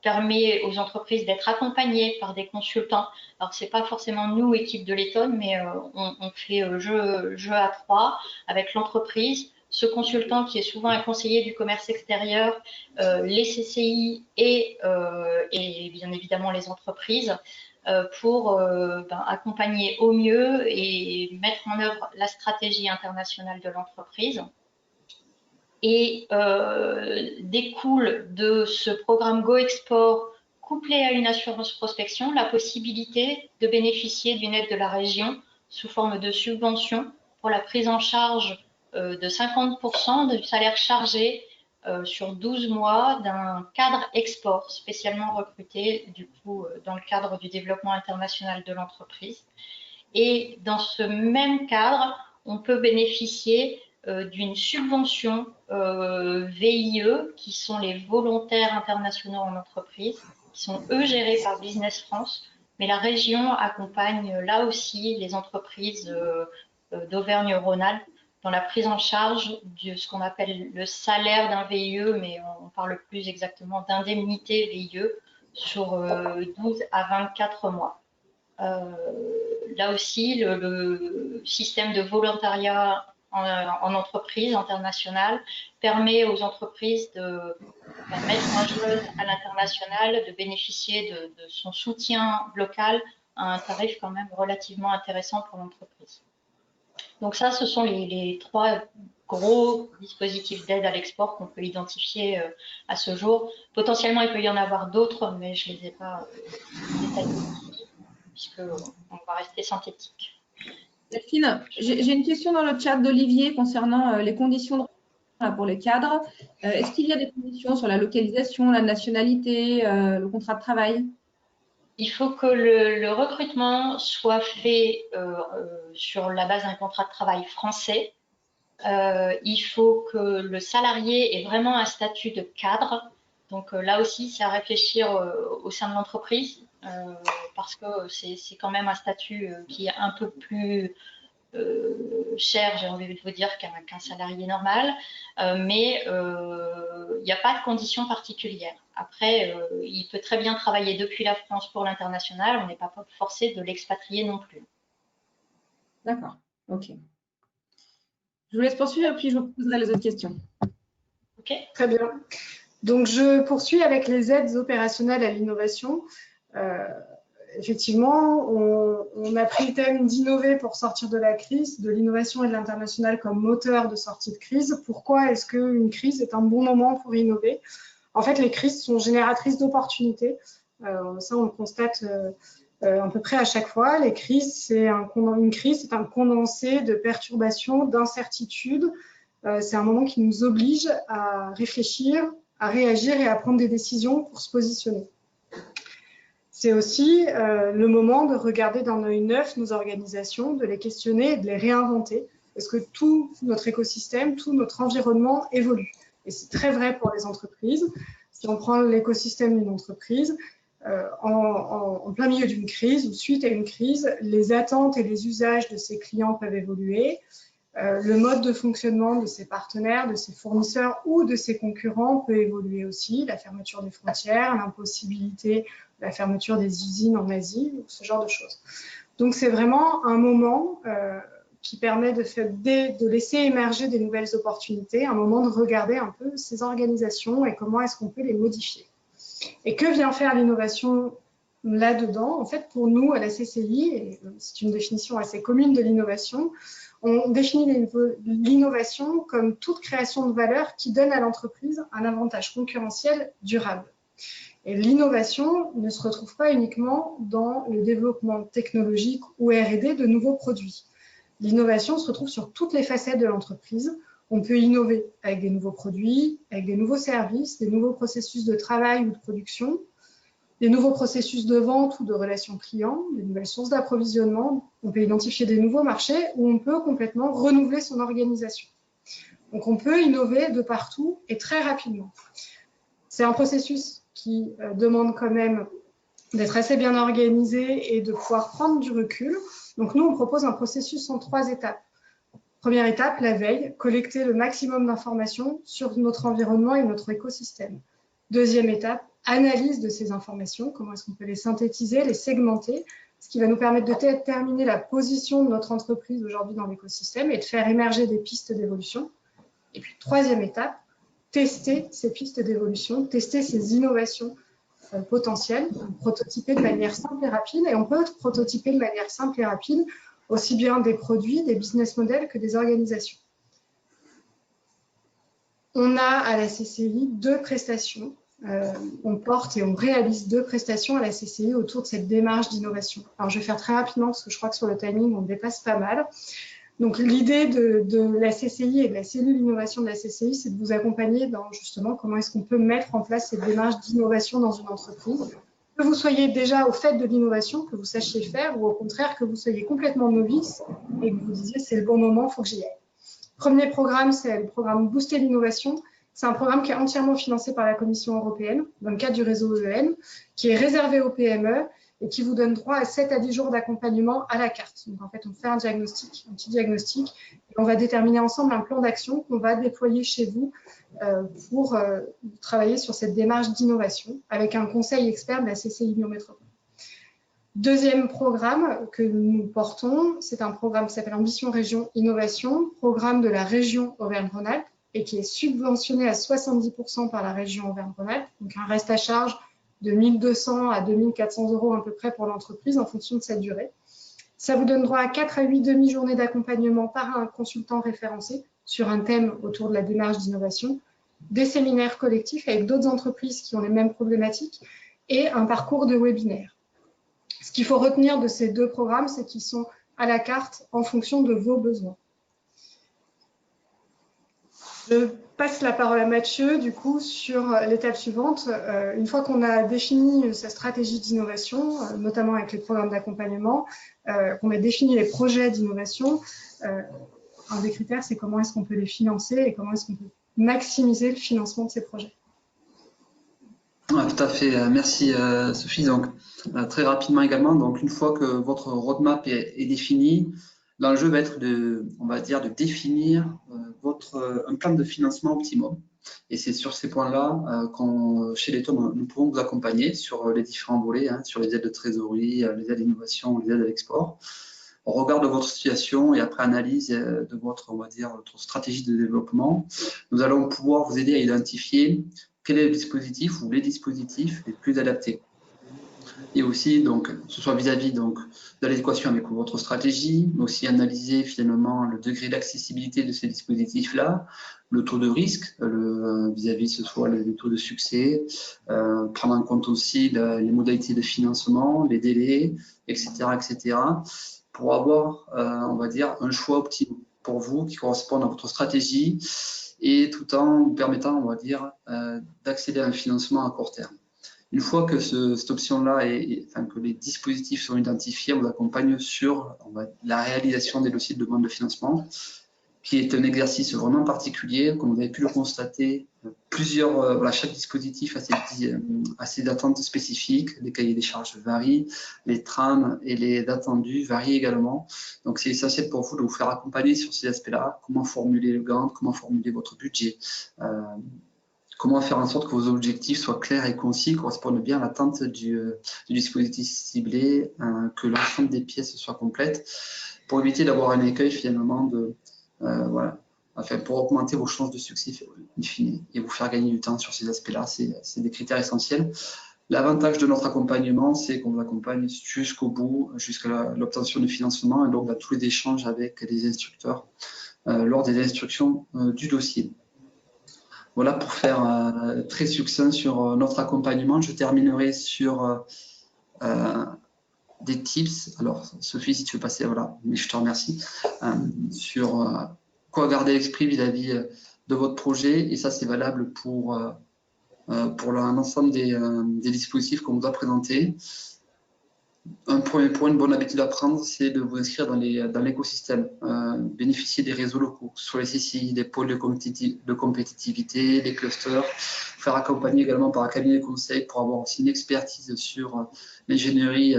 permet aux entreprises d'être accompagnées par des consultants. Alors, ce n'est pas forcément nous, équipe de l'Eton, mais on fait jeu à 3 avec l'entreprise, ce consultant qui est souvent un conseiller du commerce extérieur, les CCI et bien évidemment les entreprises pour accompagner au mieux et mettre en œuvre la stratégie internationale de l'entreprise. Et découle de ce programme Go Export couplé à une assurance prospection la possibilité de bénéficier d'une aide de la région sous forme de subvention pour la prise en charge de 50% du salaire chargé sur 12 mois d'un cadre export spécialement recruté du coup dans le cadre du développement international de l'entreprise. Et dans ce même cadre, on peut bénéficier d'une subvention VIE, qui sont les volontaires internationaux en entreprise, qui sont eux gérés par Business France, mais la région accompagne là aussi les entreprises d'Auvergne-Rhône-Alpes dans la prise en charge de ce qu'on appelle le salaire d'un VIE, mais on parle plus exactement d'indemnité VIE sur 12 à 24 mois. Là aussi, le système de volontariat en entreprise internationale permet aux entreprises de mettre un jeune à l'international, de bénéficier de son soutien local à un tarif quand même relativement intéressant pour l'entreprise. Donc ça, ce sont les 3 gros dispositifs d'aide à l'export qu'on peut identifier à ce jour. Potentiellement, il peut y en avoir d'autres, mais je ne les ai pas détaillés ici, puisqu'on va rester synthétique. Delphine, j'ai une question dans le chat d'Olivier concernant les conditions de recrutement pour les cadres. Est-ce qu'il y a des conditions sur la localisation, la nationalité, le contrat de travail? Il faut que le recrutement soit fait sur la base d'un contrat de travail français. Il faut que le salarié ait vraiment un statut de cadre. Donc là aussi, c'est à réfléchir au sein de l'entreprise, parce que c'est quand même un statut qui est un peu plus cher, j'ai envie de vous dire, qu'un salarié normal, mais il n'y a pas de conditions particulières. Après, il peut très bien travailler depuis la France pour l'international, on n'est pas forcé de l'expatrier non plus. D'accord, ok. Je vous laisse poursuivre, puis je vous poserai les autres questions. Ok. Très bien. Donc, je poursuis avec les aides opérationnelles à l'innovation. Effectivement, on a pris le thème d'innover pour sortir de la crise, de l'innovation et de l'international comme moteur de sortie de crise. Pourquoi est-ce qu'une crise est un bon moment pour innover? En fait, les crises sont génératrices d'opportunités. Ça, on le constate à peu près à chaque fois. Les crises, une crise, c'est un condensé de perturbations, d'incertitudes. C'est un moment qui nous oblige à réfléchir, à réagir et à prendre des décisions pour se positionner. C'est aussi le moment de regarder d'un œil neuf nos organisations, de les questionner et de les réinventer, parce que tout notre écosystème, tout notre environnement évolue. Et c'est très vrai pour les entreprises. Si on prend l'écosystème d'une entreprise, en plein milieu d'une crise ou suite à une crise, les attentes et les usages de ses clients peuvent évoluer. Le mode de fonctionnement de ses partenaires, de ses fournisseurs ou de ses concurrents peut évoluer aussi. La fermeture des frontières, l'impossibilité, la fermeture des usines en Asie, ce genre de choses. Donc, c'est vraiment un moment qui permet de laisser émerger des nouvelles opportunités, un moment de regarder un peu ces organisations et comment est-ce qu'on peut les modifier. Et que vient faire l'innovation là-dedans? En fait, pour nous, à la CCI, et c'est une définition assez commune de l'innovation, on définit l'innovation comme toute création de valeur qui donne à l'entreprise un avantage concurrentiel durable. Et l'innovation ne se retrouve pas uniquement dans le développement technologique ou R&D de nouveaux produits. L'innovation se retrouve sur toutes les facettes de l'entreprise. On peut innover avec des nouveaux produits, avec des nouveaux services, des nouveaux processus de travail ou de production, des nouveaux processus de vente ou de relations clients, des nouvelles sources d'approvisionnement. On peut identifier des nouveaux marchés ou on peut complètement renouveler son organisation. Donc, on peut innover de partout et très rapidement. C'est un processus qui demande quand même d'être assez bien organisé et de pouvoir prendre du recul. Donc, nous, on propose un processus en 3 étapes. Première étape, la veille, collecter le maximum d'informations sur notre environnement et notre écosystème. Deuxième étape, analyse de ces informations, comment est-ce qu'on peut les synthétiser, les segmenter, ce qui va nous permettre de déterminer la position de notre entreprise aujourd'hui dans l'écosystème et de faire émerger des pistes d'évolution. Et puis, troisième étape, tester ces pistes d'évolution, tester ces innovations potentielles, prototyper de manière simple et rapide. Et on peut prototyper de manière simple et rapide aussi bien des produits, des business models que des organisations. On a à la CCI 2 prestations. On porte et on réalise 2 prestations à la CCI autour de cette démarche d'innovation. Alors, je vais faire très rapidement parce que je crois que sur le timing, on dépasse pas mal. Donc, l'idée de la CCI et de la cellule innovation de la CCI, c'est de vous accompagner dans justement comment est-ce qu'on peut mettre en place cette démarche d'innovation dans une entreprise. Que vous soyez déjà au fait de l'innovation, que vous sachiez faire, ou au contraire que vous soyez complètement novice et que vous disiez c'est le bon moment, il faut que j'y aille. Premier programme, c'est le programme Booster l'innovation. C'est un programme qui est entièrement financé par la Commission européenne dans le cadre du réseau EEN, qui est réservé aux PME et qui vous donne droit à 7 à 10 jours d'accompagnement à la carte. Donc en fait, on fait un diagnostic, un petit diagnostic, et on va déterminer ensemble un plan d'action qu'on va déployer chez vous pour travailler sur cette démarche d'innovation avec un conseil expert de la CCI Lyon Métropole. Deuxième programme que nous portons, c'est un programme qui s'appelle Ambition Région Innovation, programme de la région Auvergne-Rhône-Alpes et qui est subventionné à 70% par la région Auvergne-Rhône-Alpes, donc un reste à charge de 1 200 à 2 400 € à peu près pour l'entreprise en fonction de sa durée. Ça vous donne droit à 4 à 8 demi-journées d'accompagnement par un consultant référencé sur un thème autour de la démarche d'innovation, des séminaires collectifs avec d'autres entreprises qui ont les mêmes problématiques et un parcours de webinaire. Ce qu'il faut retenir de ces deux programmes, c'est qu'ils sont à la carte en fonction de vos besoins. Je passe la parole à Mathieu, du coup, sur l'étape suivante. Une fois qu'on a défini sa stratégie d'innovation, notamment avec les programmes d'accompagnement, qu'on a défini les projets d'innovation, un des critères, c'est comment est-ce qu'on peut les financer et comment est-ce qu'on peut maximiser le financement de ces projets. Ouais, tout à fait. Merci Sophie. Donc, très rapidement également, donc une fois que votre roadmap est définie, l'enjeu va être on va dire, de définir un plan de financement optimum. Et c'est sur ces points-là chez Letton, nous pouvons vous accompagner sur les différents volets, sur les aides de trésorerie, les aides d'innovation, les aides à l'export. Au regard de votre situation et après analyse de votre, on va dire, votre stratégie de développement, nous allons pouvoir vous aider à identifier quel est le dispositif ou les dispositifs les plus adaptés. Et aussi, donc, que ce soit vis-à-vis de l'adéquation avec votre stratégie, mais aussi analyser finalement le degré d'accessibilité de ces dispositifs-là, le taux de risque, vis-à-vis ce soit le taux de succès, prendre en compte aussi les modalités de financement, les délais, etc., etc., pour avoir, on va dire, un choix optimal pour vous qui correspond à votre stratégie et tout en vous permettant, on va dire, d'accéder à un financement à court terme. Une fois que cette option-là, que les dispositifs sont identifiés, on vous accompagne sur la réalisation des dossiers de demande de financement, qui est un exercice vraiment particulier. Comme vous avez pu le constater, chaque dispositif a ses attentes spécifiques, les cahiers des charges varient, les trames et les attendus varient également. Donc c'est essentiel pour vous de vous faire accompagner sur ces aspects-là, comment formuler le Gantt, comment formuler votre budget, comment faire en sorte que vos objectifs soient clairs et concis, correspondent bien à l'attente du dispositif ciblé, que l'ensemble des pièces soient complètes, pour éviter d'avoir un écueil finalement pour augmenter vos chances de succès in fine, et vous faire gagner du temps sur ces aspects-là. C'est des critères essentiels. L'avantage de notre accompagnement, c'est qu'on vous accompagne jusqu'au bout, jusqu'à l'obtention du financement, et donc à tous les échanges avec les instructeurs lors des instructions du dossier. Voilà pour faire très succinct sur notre accompagnement. Je terminerai sur des tips. Alors, Sophie, si tu veux passer, voilà, mais je te remercie, sur quoi garder à l'esprit vis-à-vis de votre projet. Et ça, c'est valable pour l'ensemble des dispositifs qu'on vous a présentés. Un premier point, une bonne habitude à prendre, c'est de vous inscrire dans l'écosystème, bénéficier des réseaux locaux, soit les CCI, les pôles de compétitivité, les clusters, faire accompagner également par un cabinet de conseil pour avoir aussi une expertise sur l'ingénierie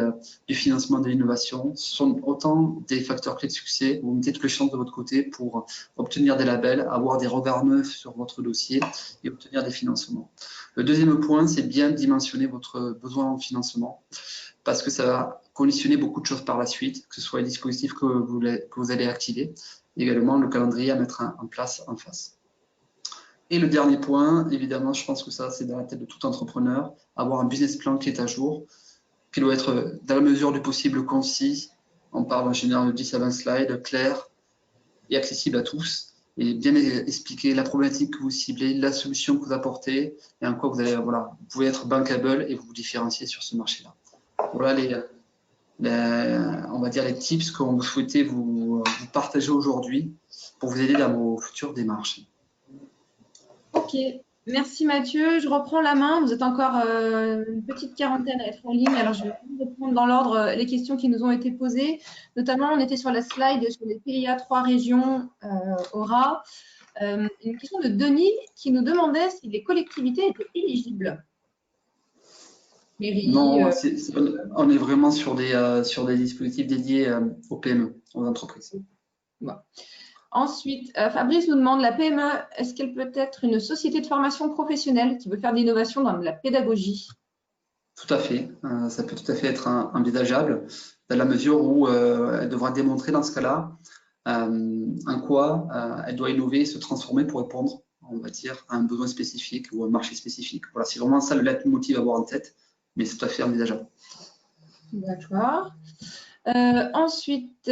du financement de l'innovation. Ce sont autant des facteurs clés de succès. Vous mettez toutes les chances de votre côté pour obtenir des labels, avoir des regards neufs sur votre dossier et obtenir des financements. Le deuxième point, c'est bien dimensionner votre besoin en financement, parce que ça va conditionner beaucoup de choses par la suite, que ce soit les dispositifs que vous allez activer, et également le calendrier à mettre en place en face. Et le dernier point, évidemment, je pense que ça, c'est dans la tête de tout entrepreneur, avoir un business plan qui est à jour, qui doit être, dans la mesure du possible, concis. On parle en général de 10 à 20 slides, clair et accessible à tous, et bien expliquer la problématique que vous ciblez, la solution que vous apportez, et en quoi vous pouvez être bankable et vous différencier sur ce marché-là. Voilà on va dire les tips qu'on souhaitait vous partager aujourd'hui pour vous aider dans vos futures démarches. Ok, merci Mathieu. Je reprends la main. Vous êtes encore une petite quarantaine à être en ligne. Alors, je vais reprendre dans l'ordre les questions qui nous ont été posées. Notamment, on était sur la slide sur les PIA 3 régions Aura. Une question de Denis qui nous demandait si les collectivités étaient éligibles. Mairie, Non, on est vraiment sur des dispositifs dédiés aux PME, aux entreprises. Bon. Ensuite, Fabrice nous demande, la PME, est-ce qu'elle peut être une société de formation professionnelle qui veut faire de l'innovation dans la pédagogie? Tout à fait. Ça peut tout à fait être envisageable dans la mesure où elle devra démontrer dans ce cas-là en quoi elle doit innover et se transformer pour répondre, on va dire, à un besoin spécifique ou à un marché spécifique. Voilà, c'est vraiment ça le leitmotiv à avoir en tête, mais c'est tout à fait envisageable. D'accord. Ensuite,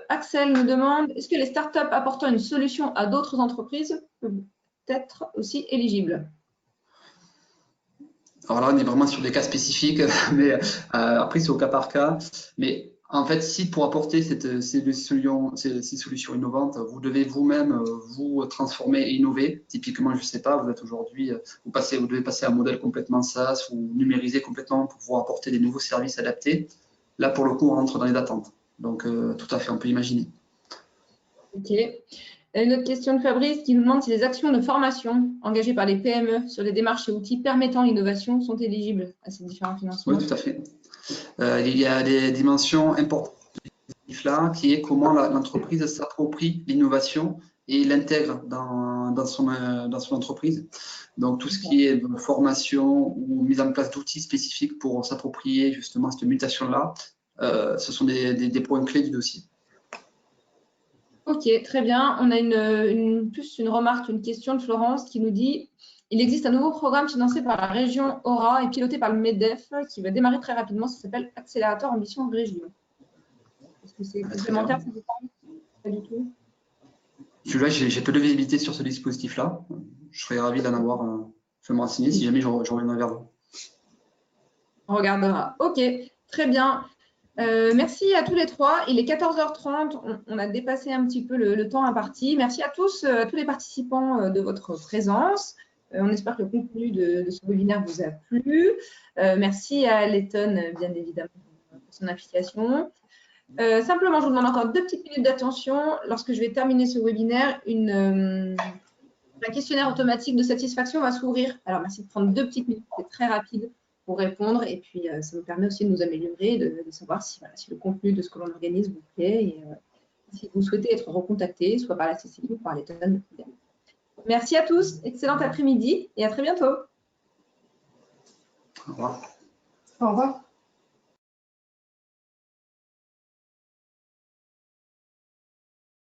Axel nous demande, est-ce que les startups apportant une solution à d'autres entreprises peuvent être aussi éligibles? Alors là, on est vraiment sur des cas spécifiques, mais après, c'est au cas par cas. Mais en fait, si pour apporter ces solutions innovantes, vous devez vous-même vous transformer et innover. Typiquement, je ne sais pas, vous êtes aujourd'hui, vous devez passer à un modèle complètement SaaS ou numériser complètement pour pouvoir apporter des nouveaux services adaptés. Là, pour le coup, on rentre dans les attentes. Donc, tout à fait, on peut imaginer. Ok. Une autre question de Fabrice qui nous demande si les actions de formation engagées par les PME sur les démarches et outils permettant l'innovation sont éligibles à ces différents financements. Oui, tout à fait. Il y a des dimensions importantes là, qui est comment l'entreprise s'approprie l'innovation et l'intègre dans son entreprise. Donc, tout ce qui est formation ou mise en place d'outils spécifiques pour s'approprier justement cette mutation-là, ce sont des points clés du dossier. Ok, très bien. On a plus une remarque, une question de Florence qui nous dit « Il existe un nouveau programme financé par la région Aura et piloté par le MEDEF qui va démarrer très rapidement. Ça s'appelle Accélérateur Ambition Région. » Est-ce que c'est complémentaire? Pas du tout. Celui-là, j'ai peu de visibilité sur ce dispositif-là. Je serais ravi d'en avoir. Je vais me renseigner si jamais je reviendrai vers vous. On regardera. Ok, très bien. Merci à tous les trois. Il est 14h30. On a dépassé un petit peu le temps imparti. Merci à tous les participants de votre présence. On espère que le contenu de ce webinaire vous a plu. Merci à Letton, bien évidemment, pour son implication. Simplement, je vous demande encore 2 petites minutes d'attention. Lorsque je vais terminer ce webinaire, un questionnaire automatique de satisfaction va s'ouvrir. Alors, merci de prendre 2 petites minutes. C'est très rapide pour répondre et puis ça nous permet aussi de nous améliorer, de savoir si le contenu de ce que l'on organise vous plaît et si vous souhaitez être recontacté, soit par la CCI ou par Letton. Merci à tous, excellent après-midi et à très bientôt. Au revoir. Au revoir.